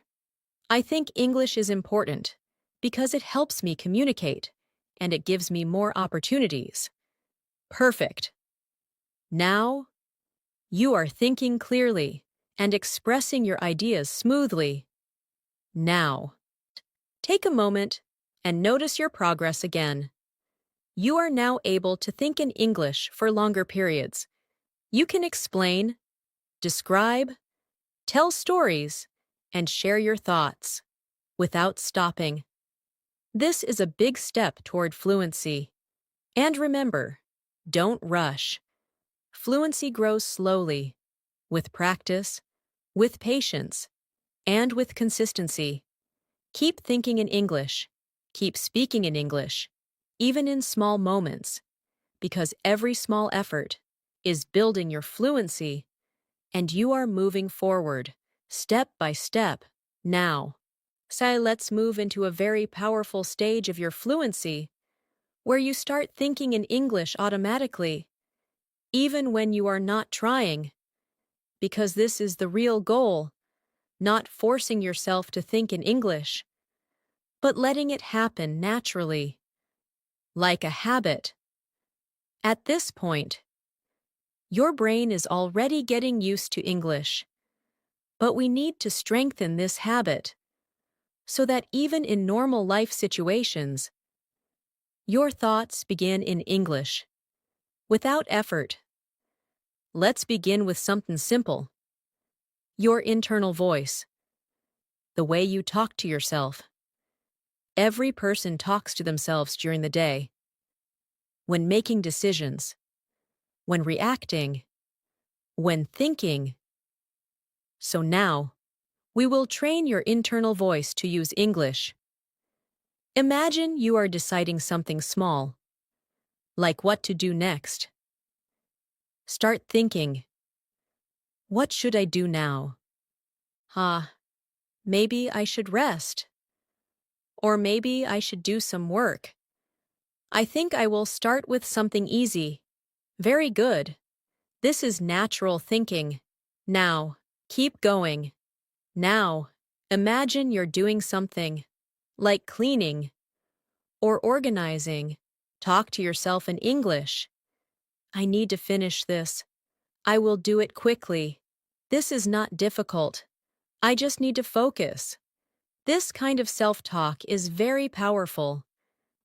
I think English is important because it helps me communicate and it gives me more opportunities. Perfect. Now, you are thinking clearly and expressing your ideas smoothly. Now, take a moment and notice your progress again. You are now able to think in English for longer periods. You can explain, describe, tell stories, and share your thoughts without stopping. This is a big step toward fluency. And remember, don't rush. Fluency grows slowly, with practice, with patience, and with consistency. Keep thinking in English. Keep speaking in English, even in small moments, because every small effort is building your fluency, and you are moving forward, step by step, now. So let's move into a very powerful stage of your fluency, where you start thinking in English automatically, even when you are not trying, because this is the real goal, not forcing yourself to think in English, but letting it happen naturally, like a habit. At this point, your brain is already getting used to English, but we need to strengthen this habit so that even in normal life situations, your thoughts begin in English, without effort. Let's begin with something simple. Your internal voice, the way you talk to yourself. Every person talks to themselves during the day, when making decisions, when reacting, when thinking. So now, we will train your internal voice to use English. Imagine you are deciding something small, like what to do next. Start thinking, what should I do now? Maybe I should rest. Or maybe I should do some work. I think I will start with something easy. Very good. This is natural thinking. Now, keep going. Now, imagine you're doing something, like cleaning or organizing. Talk to yourself in English. I need to finish this. I will do it quickly. This is not difficult. I just need to focus. This kind of self-talk is very powerful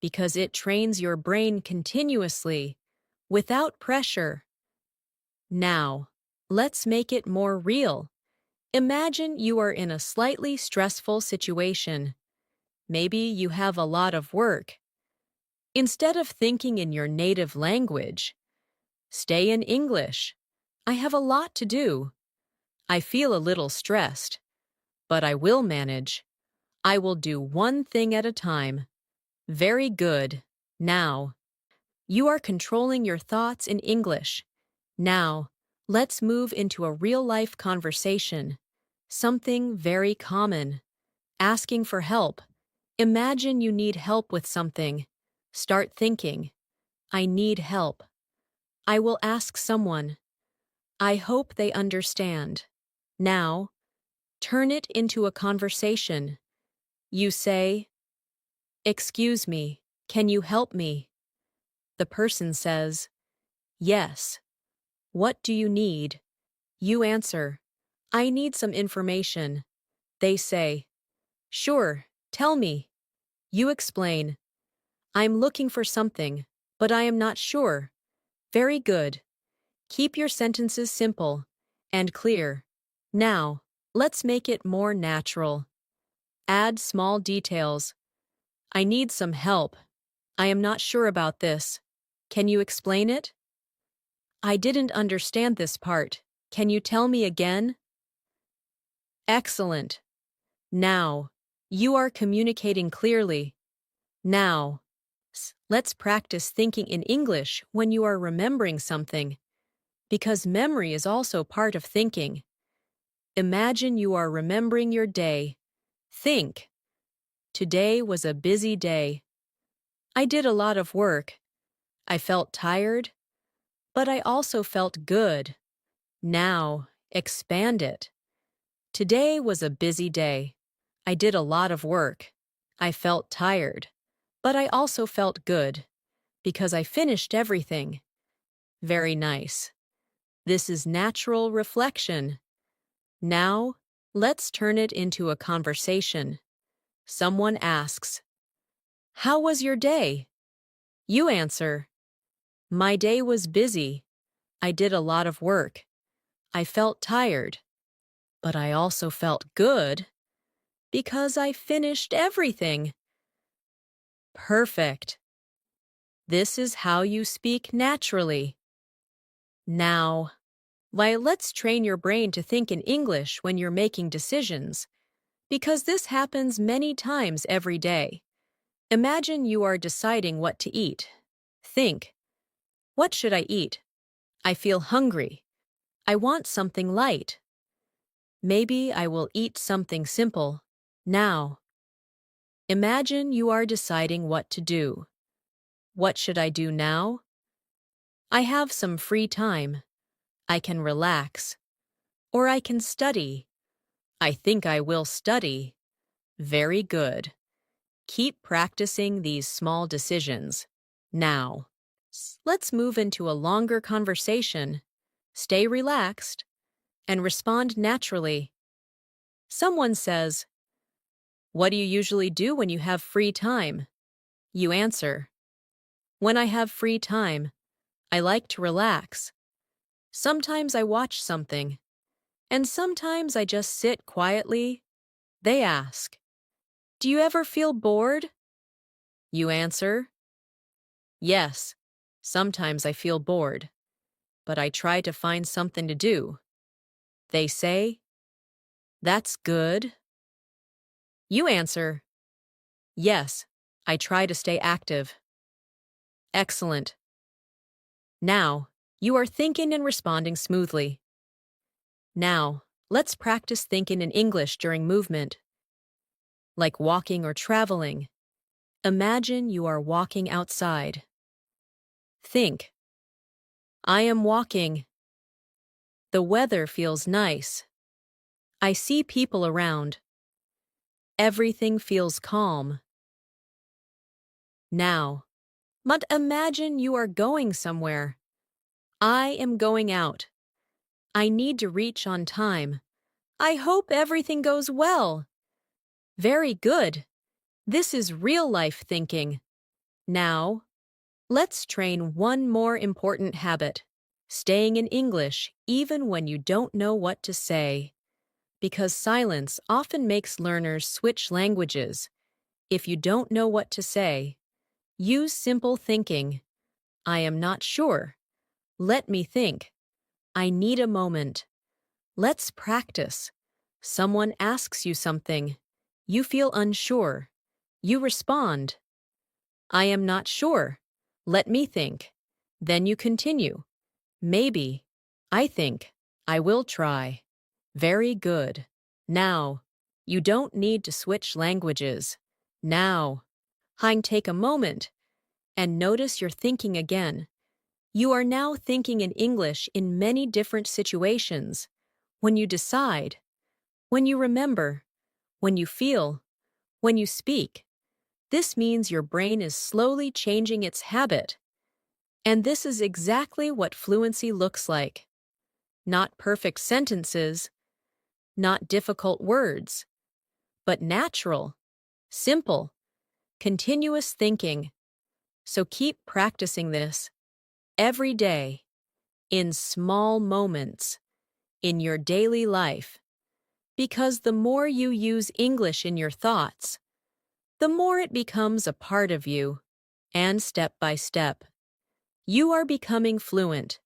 because it trains your brain continuously, without pressure. Now, let's make it more real. Imagine you are in a slightly stressful situation. Maybe you have a lot of work. Instead of thinking in your native language, stay in English. I have a lot to do. I feel a little stressed, but I will manage. I will do one thing at a time. Very good. Now, you are controlling your thoughts in English. Now, let's move into a real-life conversation. Something very common. Asking for help. Imagine you need help with something. Start thinking, I need help. I will ask someone. I hope they understand. Now, turn it into a conversation. You say, excuse me, can you help me? The person says, yes. What do you need? You answer, I need some information. They say, sure, tell me. You explain, I'm looking for something, but I am not sure. Very good. Keep your sentences simple and clear. Now, let's make it more natural. Add small details. I need some help. I am not sure about this. Can you explain it? I didn't understand this part. Can you tell me again? Excellent. Now, you are communicating clearly. Now, let's practice thinking in English when you are remembering something, because memory is also part of thinking. Imagine you are remembering your day. Think, today was a busy day. I did a lot of work. I felt tired, but I also felt good. Now, expand it. Today was a busy day. I did a lot of work. I felt tired, but I also felt good because I finished everything. Very nice. This is natural reflection. Now, let's turn it into a conversation. Someone asks, "How was your day?" You answer, "My day was busy. I did a lot of work. I felt tired, but I also felt good because I finished everything." Perfect. This is how you speak naturally. Now, let's train your brain to think in English when you're making decisions, because this happens many times every day. Imagine you are deciding what to eat. Think, what should I eat? I feel hungry. I want something light. Maybe I will eat something simple. Now, imagine you are deciding what to do. What should I do now? I have some free time. I can relax. Or I can study. I think I will study. Very good. Keep practicing these small decisions. Now, let's move into a longer conversation. Stay relaxed and respond naturally. Someone says, "What do you usually do when you have free time?" You answer, "When I have free time, I like to relax. Sometimes I watch something, and sometimes I just sit quietly." They ask, "Do you ever feel bored?" You answer, "Yes, sometimes I feel bored, but I try to find something to do." They say, "That's good." You answer, "Yes, I try to stay active." Excellent. Now, you are thinking and responding smoothly. Now, let's practice thinking in English during movement, like walking or traveling. Imagine you are walking outside. Think, "I am walking. The weather feels nice. I see people around. Everything feels calm." Now, but imagine you are going somewhere. "I am going out. I need to reach on time. I hope everything goes well." Very good. This is real-life thinking. Now, let's train one more important habit, staying in English even when you don't know what to say. Because silence often makes learners switch languages. If you don't know what to say, use simple thinking. "I am not sure. Let me think. I need a moment." Let's practice. Someone asks you something. You feel unsure. You respond, "I am not sure. Let me think." Then you continue, "Maybe. I think. I will try." Very good. Now, you don't need to switch languages. Now, take a moment and notice your thinking again. You are now thinking in English in many different situations. When you decide, when you remember, when you feel, when you speak. This means your brain is slowly changing its habit. And this is exactly what fluency looks like. Not perfect sentences, not difficult words, but natural, simple, continuous thinking. So keep practicing this every day, in small moments, in your daily life. Because the more you use English in your thoughts, the more it becomes a part of you, and step by step, you are becoming fluent,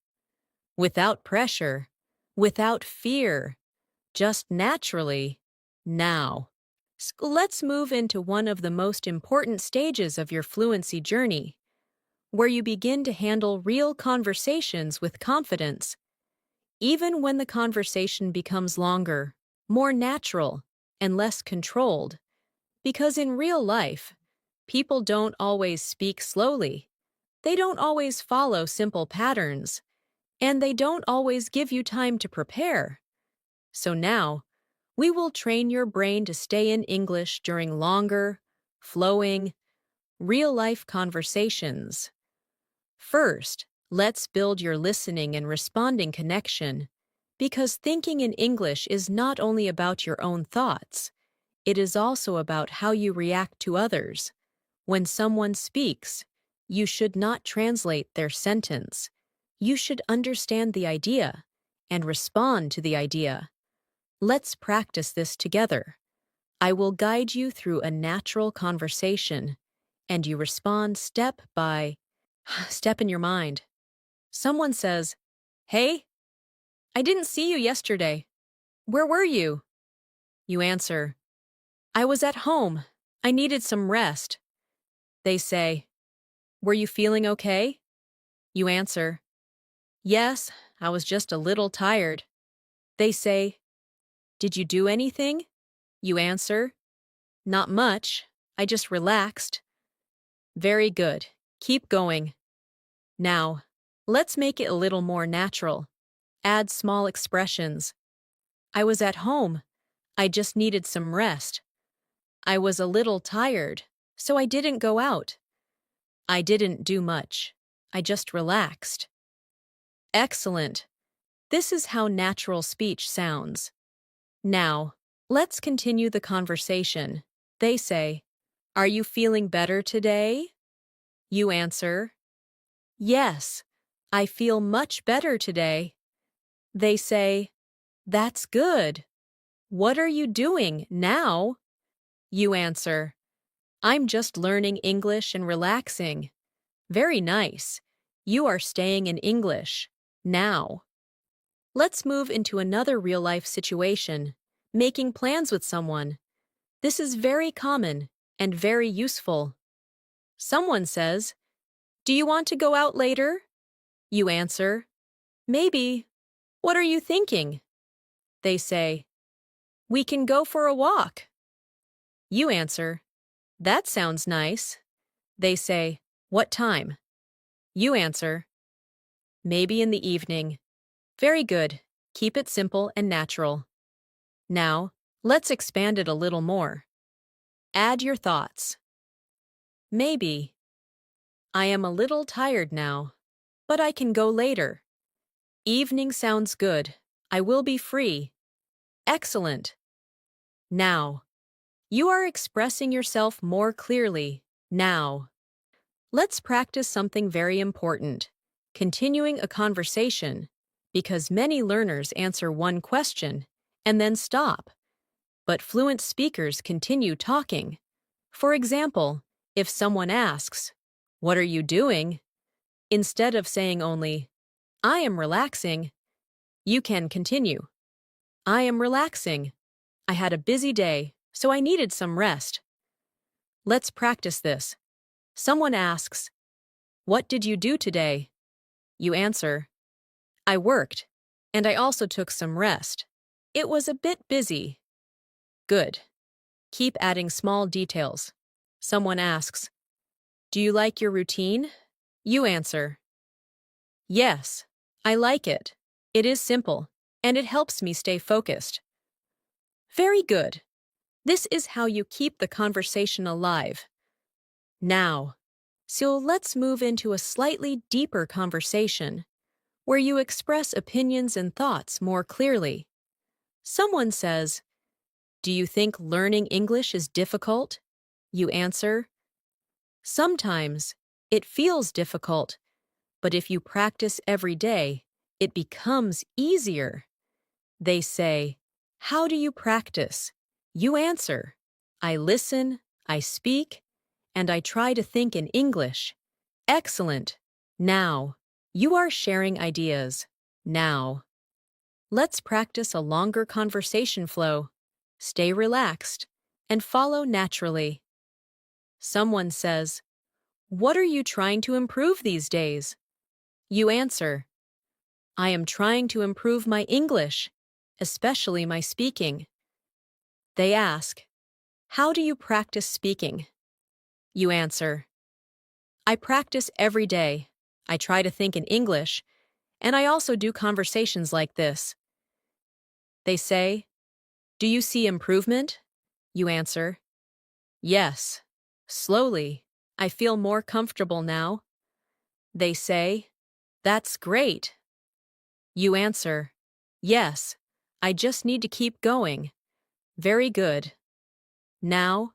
without pressure, without fear, just naturally, now. Let's move into one of the most important stages of your fluency journey, where you begin to handle real conversations with confidence, even when the conversation becomes longer, more natural, and less controlled. Because in real life, people don't always speak slowly. They don't always follow simple patterns, and they don't always give you time to prepare. So now, we will train your brain to stay in English during longer, flowing, real-life conversations. First, let's build your listening and responding connection, because thinking in English is not only about your own thoughts, it is also about how you react to others. When someone speaks, you should not translate their sentence. You should understand the idea and respond to the idea. Let's practice this together. I will guide you through a natural conversation, and you respond step by step in your mind. Someone says, "Hey, I didn't see you yesterday. Where were you?" You answer, "I was at home. I needed some rest." They say, "Were you feeling okay?" You answer, "Yes, I was just a little tired." They say, "Did you do anything?" You answer, "Not much. I just relaxed." Very good. Keep going. Now, let's make it a little more natural. Add small expressions. I was at home. I just needed some rest. I was a little tired, so I didn't go out. I didn't do much. I just relaxed. Excellent. This is how natural speech sounds. Now, let's continue the conversation. They say, "Are you feeling better today?" You answer, "Yes, I feel much better today." They say, "That's good. What are you doing now?" You answer, "I'm just learning English and relaxing." Very nice. You are staying in English. Now, let's move into another real-life situation, making plans with someone. This is very common and very useful. Someone says, "Do you want to go out later?" You answer, "Maybe. What are you thinking?" They say, "We can go for a walk." You answer, "That sounds nice." They say, "What time?" You answer, "Maybe in the evening." Very good. Keep it simple and natural. Now, let's expand it a little more. Add your thoughts. Maybe. I am a little tired now, but I can go later. Evening sounds good. I will be free. Excellent. Now, you are expressing yourself more clearly. Now, let's practice something very important, continuing a conversation, because many learners answer one question and then stop, but fluent speakers continue talking. For example, if someone asks, "What are you doing?" instead of saying only, "I am relaxing," you can continue. "I am relaxing. I had a busy day, so I needed some rest." Let's practice this. Someone asks, "What did you do today?" You answer, "I worked, and I also took some rest. It was a bit busy." Good. Keep adding small details. Someone asks, "Do you like your routine?" You answer, "Yes, I like it. It is simple, and it helps me stay focused." Very good. This is how you keep the conversation alive. Now, so let's move into a slightly deeper conversation, where you express opinions and thoughts more clearly. Someone says, "Do you think learning English is difficult?" You answer, "Sometimes it feels difficult, but if you practice every day, it becomes easier." They say, "How do you practice?" You answer, "I listen, I speak, and I try to think in English." Excellent. Now, you are sharing ideas. Now, let's practice a longer conversation flow. Stay relaxed and follow naturally. Someone says, "What are you trying to improve these days?" You answer, "I am trying to improve my English, especially my speaking." They ask, "How do you practice speaking?" You answer, "I practice every day. I try to think in English, and I also do conversations like this." They say, Do you see improvement? You answer, yes. Slowly, I feel more comfortable now. They say, that's great. You answer, yes, I just need to keep going. Very good. Now,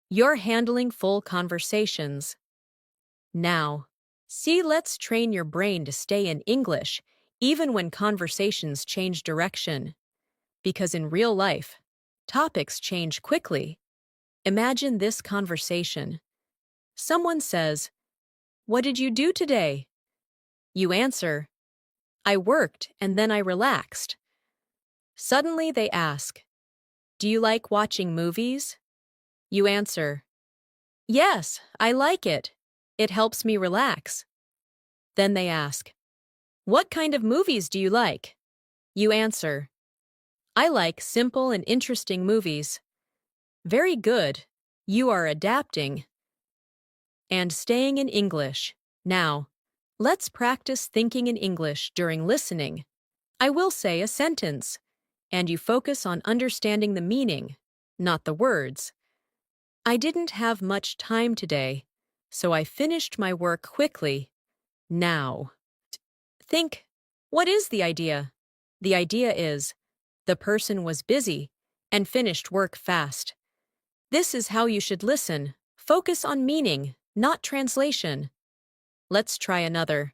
you're handling full conversations. Now, see, let's train your brain to stay in English even when conversations change direction. Because in real life, topics change quickly. Imagine this conversation. Someone says, "What did you do today?" You answer, "I worked and then I relaxed." Suddenly they ask, "Do you like watching movies?" You answer, "Yes, I like it. It helps me relax." Then they ask, "What kind of movies do you like?" You answer, "I like simple and interesting movies." Very good. You are adapting and staying in English. Now, let's practice thinking in English during listening. I will say a sentence, and you focus on understanding the meaning, not the words. I didn't have much time today, so I finished my work quickly. Now, think, what is the idea? The idea is, the person was busy and finished work fast. This is how you should listen. Focus on meaning, not translation. Let's try another.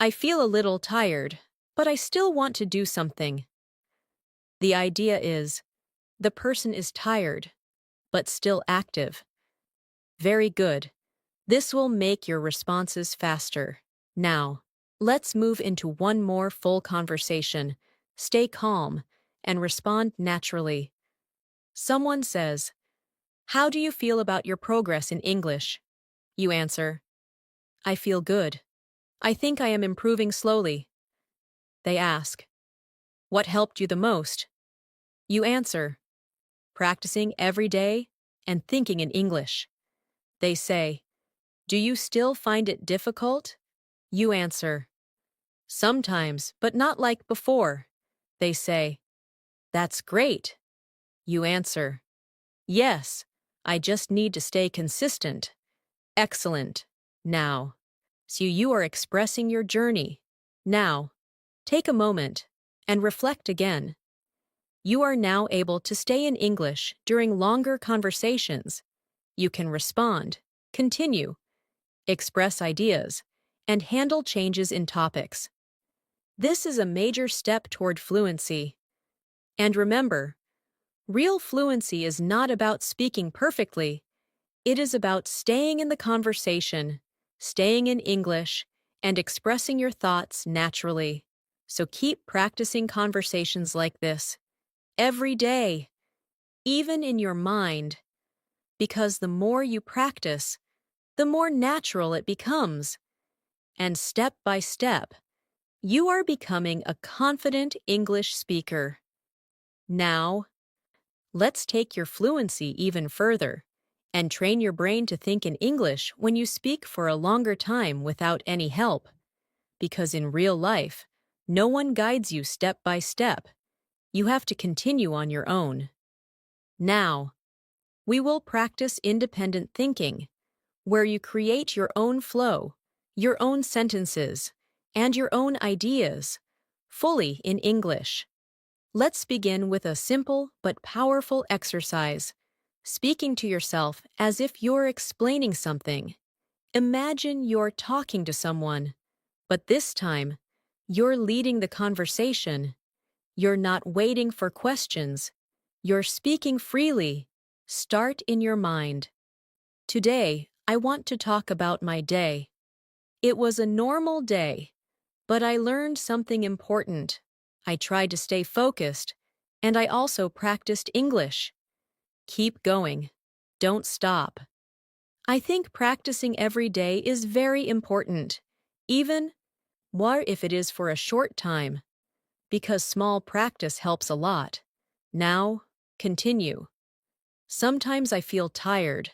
I feel a little tired, but I still want to do something. The idea is, the person is tired, but still active. Very good. This will make your responses faster. Now, let's move into one more full conversation. Stay calm and respond naturally. Someone says, "How do you feel about your progress in English?" You answer, "I feel good. I think I am improving slowly." They ask, "What helped you the most?" You answer, "Practicing every day and thinking in English." They say, "Do you still find it difficult?" You answer, "Sometimes, but not like before." They say, "That's great." You answer, "Yes, I just need to stay consistent." Excellent. Now, so you are expressing your journey. Now, take a moment and reflect again. You are now able to stay in English during longer conversations. You can respond, continue, express ideas, and handle changes in topics. This is a major step toward fluency. And remember, real fluency is not about speaking perfectly. It is about staying in the conversation, staying in English, and expressing your thoughts naturally. So keep practicing conversations like this every day, even in your mind, because the more you practice, the more natural it becomes. And step by step, you are becoming a confident English speaker. Now, let's take your fluency even further and train your brain to think in English when you speak for a longer time without any help. Because in real life, no one guides you step by step. You have to continue on your own. Now, we will practice independent thinking, where you create your own flow, your own sentences, and your own ideas, fully in English. Let's begin with a simple but powerful exercise, speaking to yourself as if you're explaining something. Imagine you're talking to someone, but this time, you're leading the conversation. You're not waiting for questions. You're speaking freely. Start in your mind. Today, I want to talk about my day. It was a normal day, but I learned something important. I tried to stay focused, and I also practiced English. Keep going. Don't stop. I think practicing every day is very important, even if it is for a short time, because small practice helps a lot. Now, continue. Sometimes I feel tired,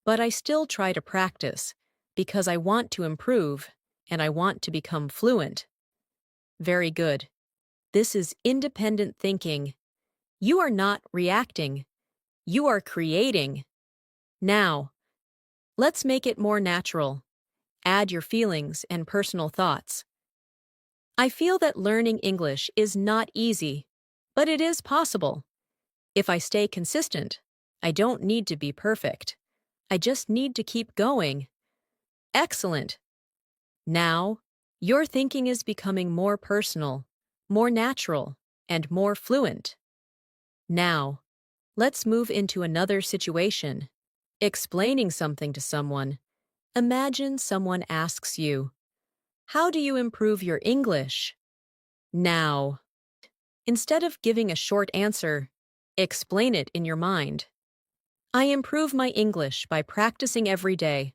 but I still try to practice because I want to improve and I want to become fluent. Very good. This is independent thinking. You are not reacting. You are creating. Now, let's make it more natural. Add your feelings and personal thoughts. I feel that learning English is not easy, but it is possible. If I stay consistent, I don't need to be perfect. I just need to keep going. Excellent. Now, your thinking is becoming more personal, more natural, and more fluent. Now, let's move into another situation. Explaining something to someone. Imagine someone asks you, "How do you improve your English?" Now, instead of giving a short answer, explain it in your mind. I improve my English by practicing every day.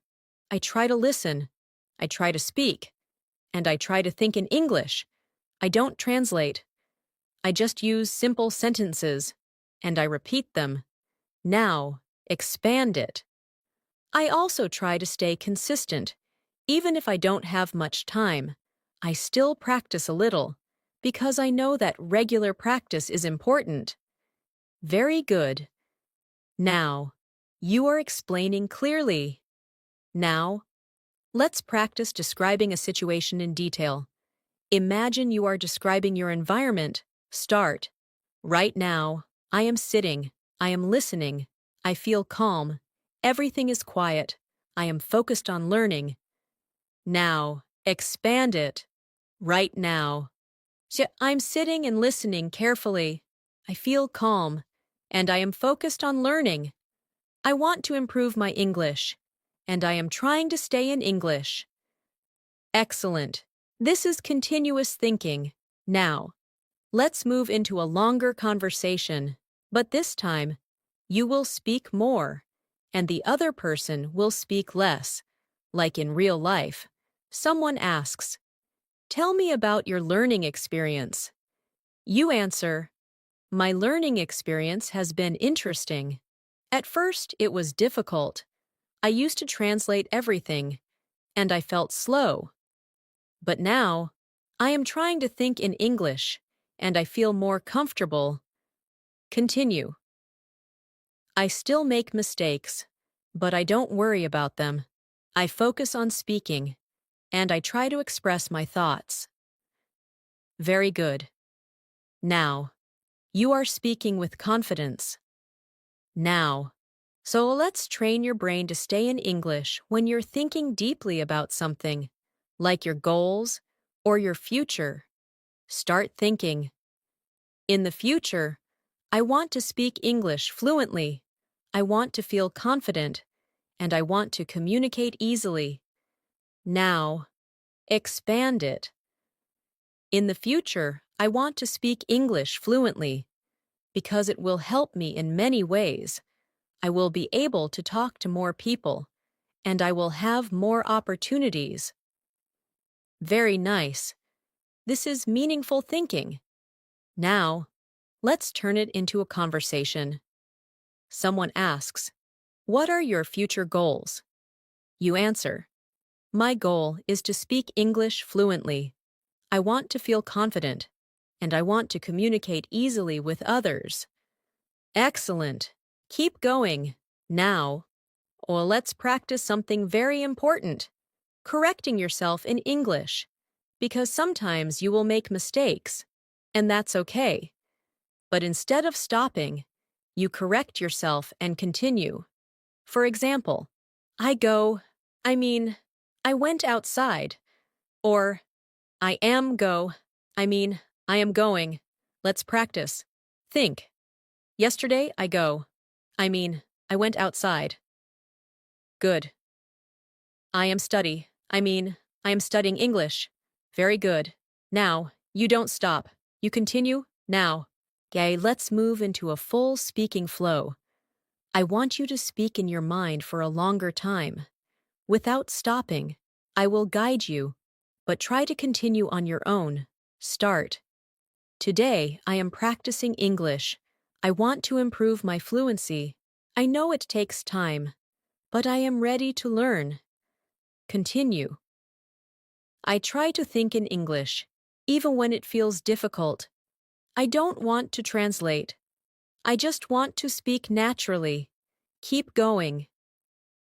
I try to listen. I try to speak. And I try to think in English. I don't translate. I just use simple sentences. And I repeat them. Now, expand it. I also try to stay consistent. Even if I don't have much time, I still practice a little, because I know that regular practice is important. Very good. Now, you are explaining clearly. Now, let's practice describing a situation in detail. Imagine you are describing your environment. Start. Right now, I am sitting. I am listening. I feel calm. Everything is quiet. I am focused on learning. Now, expand it. Right now. I'm sitting and listening carefully. I feel calm. And I am focused on learning. I want to improve my English. And I am trying to stay in English. Excellent. This is continuous thinking. Now, let's move into a longer conversation. But this time, you will speak more, and the other person will speak less. Like in real life, someone asks, "Tell me about your learning experience." You answer, "My learning experience has been interesting. At first, it was difficult. I used to translate everything, and I felt slow. But now, I am trying to think in English, and I feel more comfortable." Continue. I still make mistakes, but I don't worry about them. I focus on speaking, and I try to express my thoughts. Very good. Now, you are speaking with confidence. Now, so let's train your brain to stay in English when you're thinking deeply about something, like your goals or your future. Start thinking. In the future, I want to speak English fluently. I want to feel confident, and I want to communicate easily. Now, expand it. In the future, I want to speak English fluently because it will help me in many ways. I will be able to talk to more people, and I will have more opportunities. Very nice. This is meaningful thinking. Now, let's turn it into a conversation. Someone asks, "What are your future goals?" You answer, "My goal is to speak English fluently. I want to feel confident, and I want to communicate easily with others." Excellent. Keep going. Now, let's practice something very important, correcting yourself in English, because sometimes you will make mistakes, and that's okay. But instead of stopping, you correct yourself and continue. For example, I go, I mean, I went outside, or I am go, I mean, I am going. Let's practice. Think. Yesterday I go, I mean, I went outside. Good. I am study, I mean, I am studying English. Very good. Now, you don't stop. You continue, now. Okay, let's move into a full speaking flow. I want you to speak in your mind for a longer time. Without stopping, I will guide you, but try to continue on your own. Start. Today, I am practicing English. I want to improve my fluency. I know it takes time, but I am ready to learn. Continue. I try to think in English, even when it feels difficult. I don't want to translate. I just want to speak naturally. Keep going.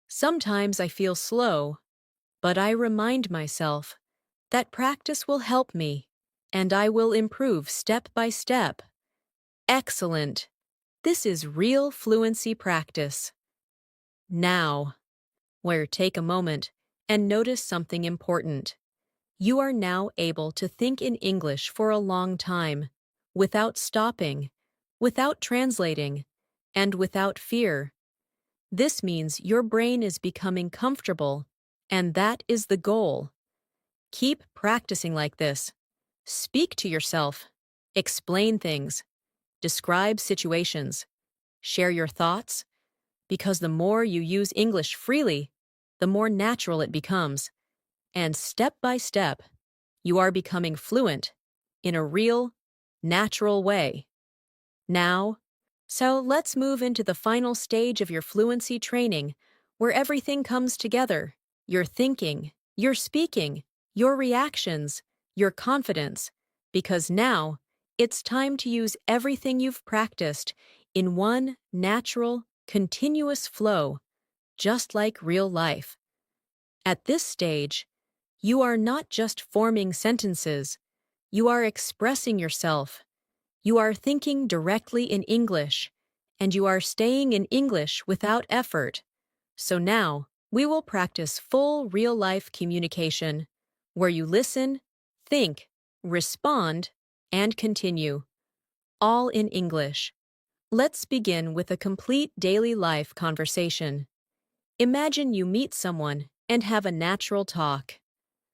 Sometimes I feel slow, but I remind myself that practice will help me, and I will improve step by step. Excellent. This is real fluency practice. Now, where take a moment and notice something important. You are now able to think in English for a long time, without stopping, without translating, and without fear. This means your brain is becoming comfortable, and that is the goal. Keep practicing like this. Speak to yourself. Explain things. Describe situations. Share your thoughts, because the more you use English freely, the more natural it becomes. And step by step, you are becoming fluent in a real, natural way. Now, so let's move into the final stage of your fluency training, where everything comes together: your thinking, your speaking, your reactions, your confidence, because now it's time to use everything you've practiced in one natural, continuous flow, just like real life. At this stage, you are not just forming sentences, you are expressing yourself. You are thinking directly in English, and you are staying in English without effort. So now, we will practice full real-life communication, where you listen, think, respond, and continue, all in English. Let's begin with a complete daily life conversation. Imagine you meet someone and have a natural talk.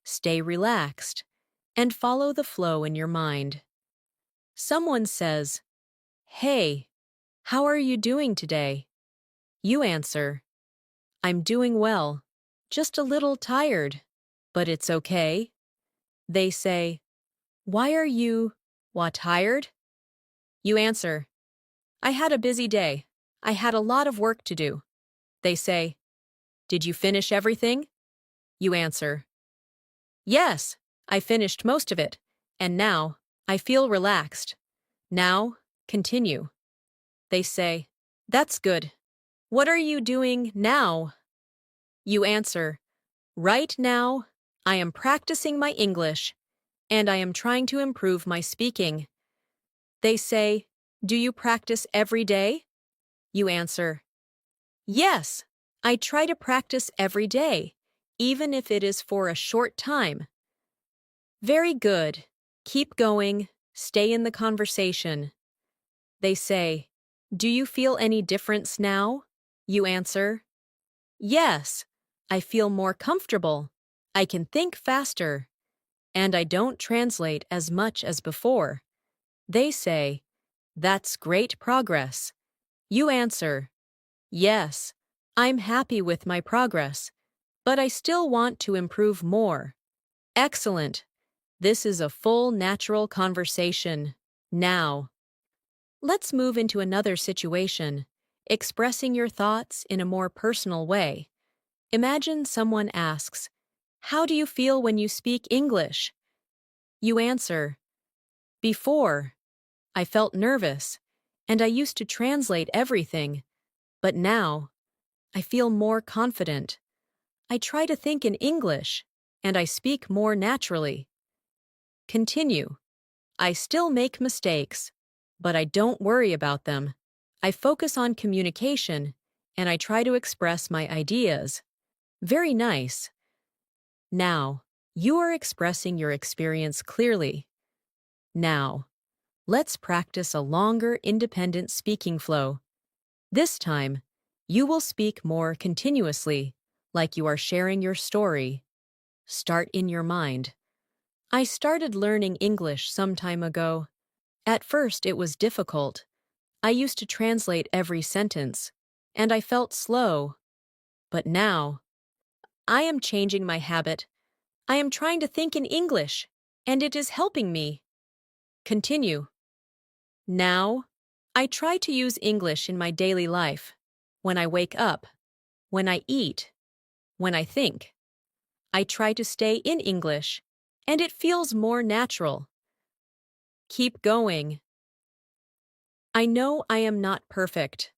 Stay relaxed and follow the flow in your mind. Someone says, "Hey, how are you doing today?" You answer, "I'm doing well, just a little tired, but it's okay." They say, "Why are you, tired?" You answer, "I had a busy day. I had a lot of work to do." They say, "Did you finish everything?" You answer, "Yes, I finished most of it, and now I feel relaxed." Now, continue. They say, "That's good. What are you doing now?" You answer, "Right now, I am practicing my English, and I am trying to improve my speaking." They say, "Do you practice every day?" You answer, "Yes, I try to practice every day, even if it is for a short time." Very good. Keep going. Stay in the conversation. They say, "Do you feel any difference now?" You answer, "Yes, I feel more comfortable. I can think faster, and I don't translate as much as before." They say, "That's great progress." You answer, "Yes, I'm happy with my progress, but I still want to improve more." Excellent. This is a full natural conversation. Now, let's move into another situation, expressing your thoughts in a more personal way. Imagine someone asks, "How do you feel when you speak English?" You answer, "Before, I felt nervous, and I used to translate everything, but now, I feel more confident. I try to think in English, and I speak more naturally." Continue. "I still make mistakes, but I don't worry about them. I focus on communication, and I try to express my ideas." Very nice. Now, you are expressing your experience clearly. Now, let's practice a longer independent speaking flow. This time, you will speak more continuously, like you are sharing your story. Start in your mind. I started learning English some time ago. At first, it was difficult. I used to translate every sentence, and I felt slow. But now, I am changing my habit. I am trying to think in English, and it is helping me. Continue. Now, I try to use English in my daily life. When I wake up, when I eat, when I think. I try to stay in English, and it feels more natural. Keep going. I know I am not perfect,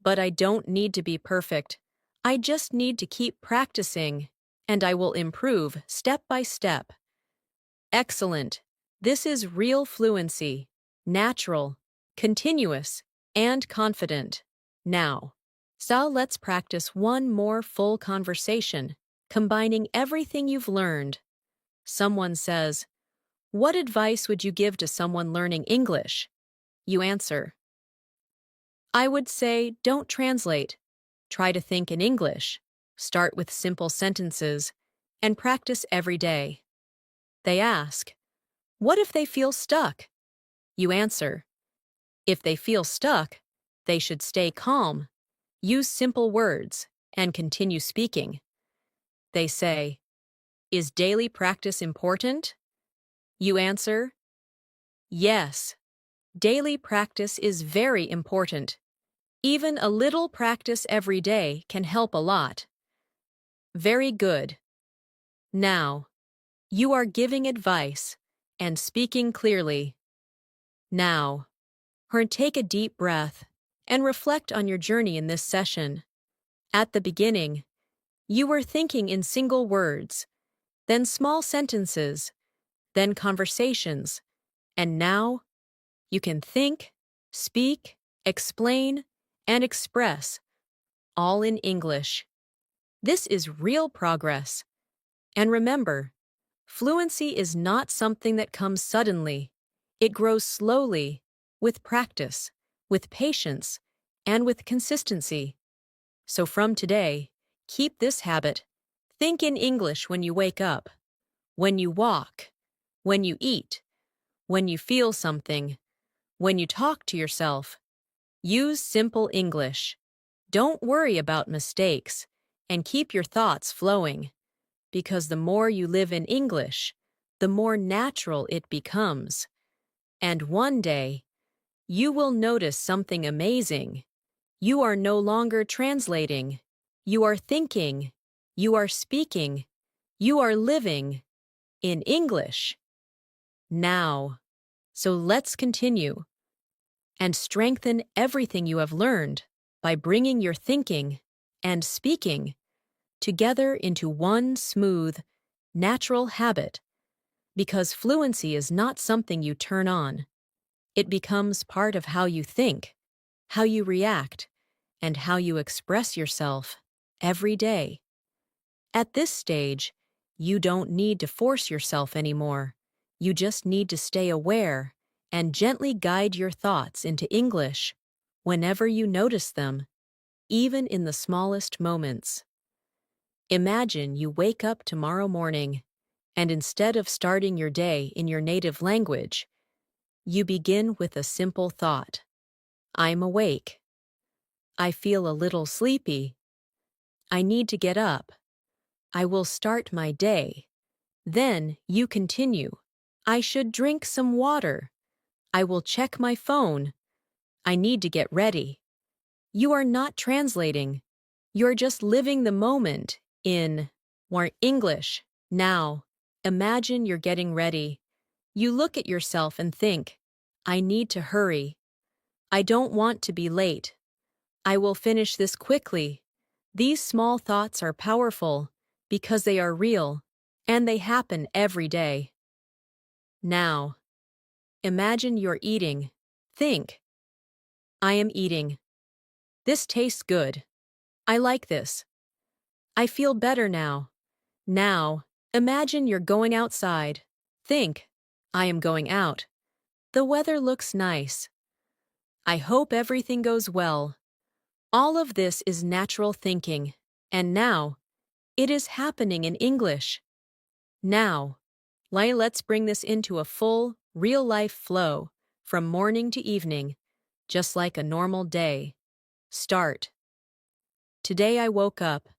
but I don't need to be perfect. I just need to keep practicing, and I will improve step by step. Excellent. This is real fluency. Natural, continuous, and confident. Now, so let's practice one more full conversation, combining everything you've learned. Someone says, "What advice would you give to someone learning English?" You answer, "I would say don't translate. Try to think in English. Start with simple sentences and practice every day." They ask, "What if they feel stuck?" You answer, "If they feel stuck, they should stay calm, use simple words, and continue speaking." They say, "Is daily practice important?" You answer, "Yes, daily practice is very important. Even a little practice every day can help a lot." Very good. Now, you are giving advice and speaking clearly. Now, take a deep breath and reflect on your journey in this session. At the beginning, you were thinking in single words, then small sentences, then conversations, and now you can think, speak, explain, and express, all in English. This is real progress. And remember, fluency is not something that comes suddenly. It grows slowly, with practice, with patience, and with consistency. So from today, keep this habit. Think in English when you wake up, when you walk, when you eat, when you feel something, when you talk to yourself. Use simple English. Don't worry about mistakes, and keep your thoughts flowing. Because the more you live in English, the more natural it becomes. And one day, you will notice something amazing. You are no longer translating. You are thinking. You are speaking. You are living in English. Now. So let's continue and strengthen everything you have learned by bringing your thinking and speaking together into one smooth, natural habit. Because fluency is not something you turn on. It becomes part of how you think, how you react, and how you express yourself every day. At this stage, you don't need to force yourself anymore. You just need to stay aware and gently guide your thoughts into English whenever you notice them, even in the smallest moments. Imagine you wake up tomorrow morning, and instead of starting your day in your native language, you begin with a simple thought. I'm awake. I feel a little sleepy. I need to get up. I will start my day. Then you continue. I should drink some water. I will check my phone. I need to get ready. You are not translating. You're just living the moment in more English. Now, imagine you're getting ready. You look at yourself and think, I need to hurry. I don't want to be late. I will finish this quickly. These small thoughts are powerful because they are real, and they happen every day. Now, imagine you're eating. Think, I am eating. This tastes good. I like this. I feel better now. Now, imagine you're going outside. Think, I am going out. The weather looks nice. I hope everything goes well. All of this is natural thinking, and now, it is happening in English. Now, let's bring this into a full, real-life flow, from morning to evening, just like a normal day. Start. Today I woke up.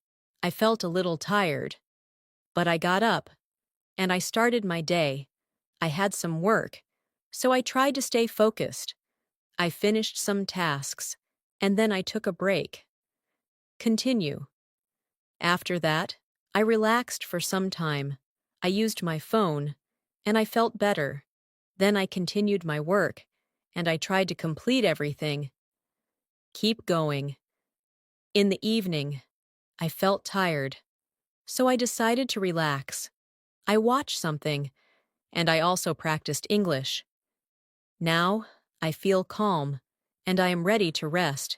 I felt a little tired. But I got up, and I started my day. I had some work, so I tried to stay focused. I finished some tasks, and then I took a break. Continue. After that, I relaxed for some time. I used my phone, and I felt better. Then I continued my work, and I tried to complete everything. Keep going. In the evening, I felt tired, so I decided to relax. I watched something, and I also practiced English. Now, I feel calm, and I am ready to rest.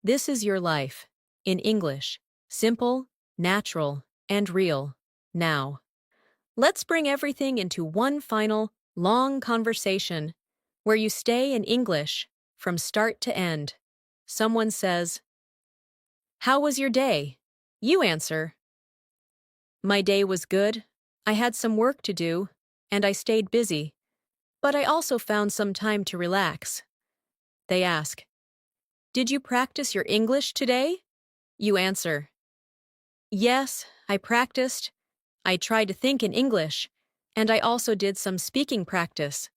This is your life, in English, simple, natural, and real, now. Let's bring everything into one final, long conversation, where you stay in English, from start to end. Someone says, "How was your day?" You answer, "My day was good. I had some work to do, and I stayed busy. But I also found some time to relax." They ask, "Did you practice your English today?" You answer, "Yes, I practiced. I tried to think in English, and I also did some speaking practice."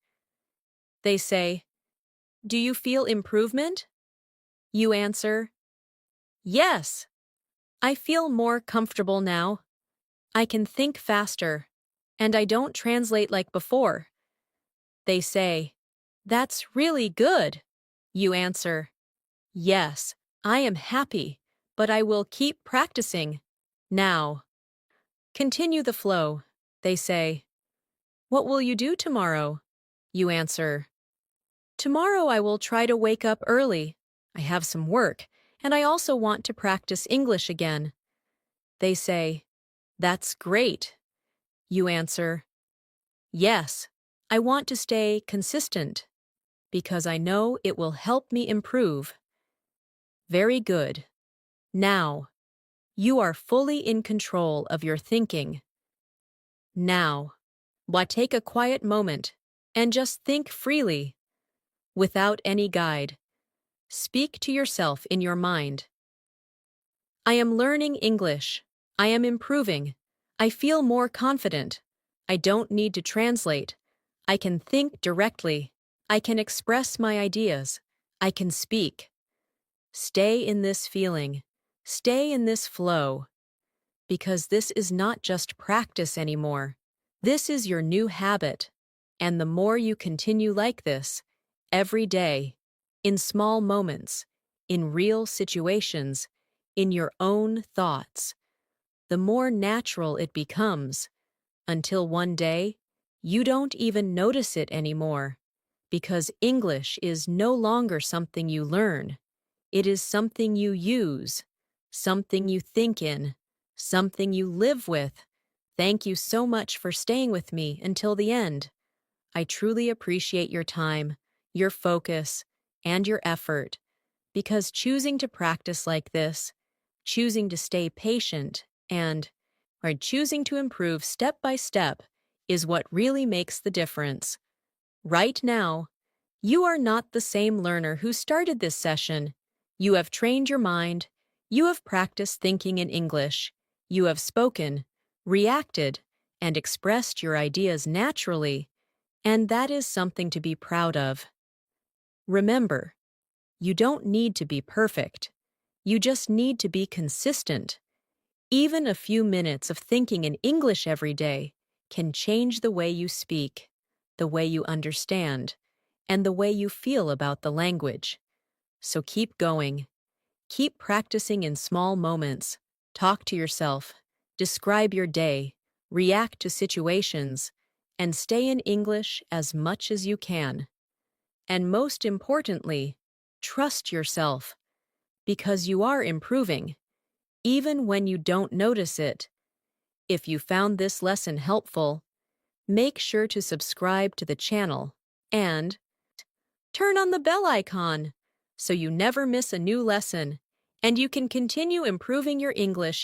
They say, "Do you feel improvement?" You answer, "Yes, I feel more comfortable now. I can think faster, and I don't translate like before." They say, "That's really good." You answer, "Yes, I am happy, but I will keep practicing. Now." Continue the flow. They say, "What will you do tomorrow?" You answer, "Tomorrow I will try to wake up early. I have some work, and I also want to practice English again." They say, "That's great." You answer, "Yes, I want to stay consistent, because I know it will help me improve." Very good. Now, you are fully in control of your thinking. Now, take a quiet moment and just think freely, without any guide. Speak to yourself in your mind. I am learning English. I am improving. I feel more confident. I don't need to translate. I can think directly. I can express my ideas. I can speak. Stay in this feeling. Stay in this flow. Because this is not just practice anymore. This is your new habit. And the more you continue like this, every day, in small moments, in real situations, in your own thoughts, the more natural it becomes, until one day, you don't even notice it anymore, because English is no longer something you learn. It is something you use, something you think in, something you live with. Thank you so much for staying with me until the end. I truly appreciate your time, your focus, and your effort, because choosing to practice like this, choosing to stay patient, and choosing to improve step by step is what really makes the difference. Right now, you are not the same learner who started this session. You have trained your mind, you have practiced thinking in English, you have spoken, reacted, and expressed your ideas naturally, and that is something to be proud of. Remember, you don't need to be perfect. You just need to be consistent. Even a few minutes of thinking in English every day can change the way you speak, the way you understand, and the way you feel about the language. So keep going. Keep practicing in small moments. Talk to yourself. Describe your day. React to situations. And stay in English as much as you can. And most importantly, trust yourself, because you are improving, even when you don't notice it. If you found this lesson helpful, make sure to subscribe to the channel and turn on the bell icon so you never miss a new lesson and you can continue improving your English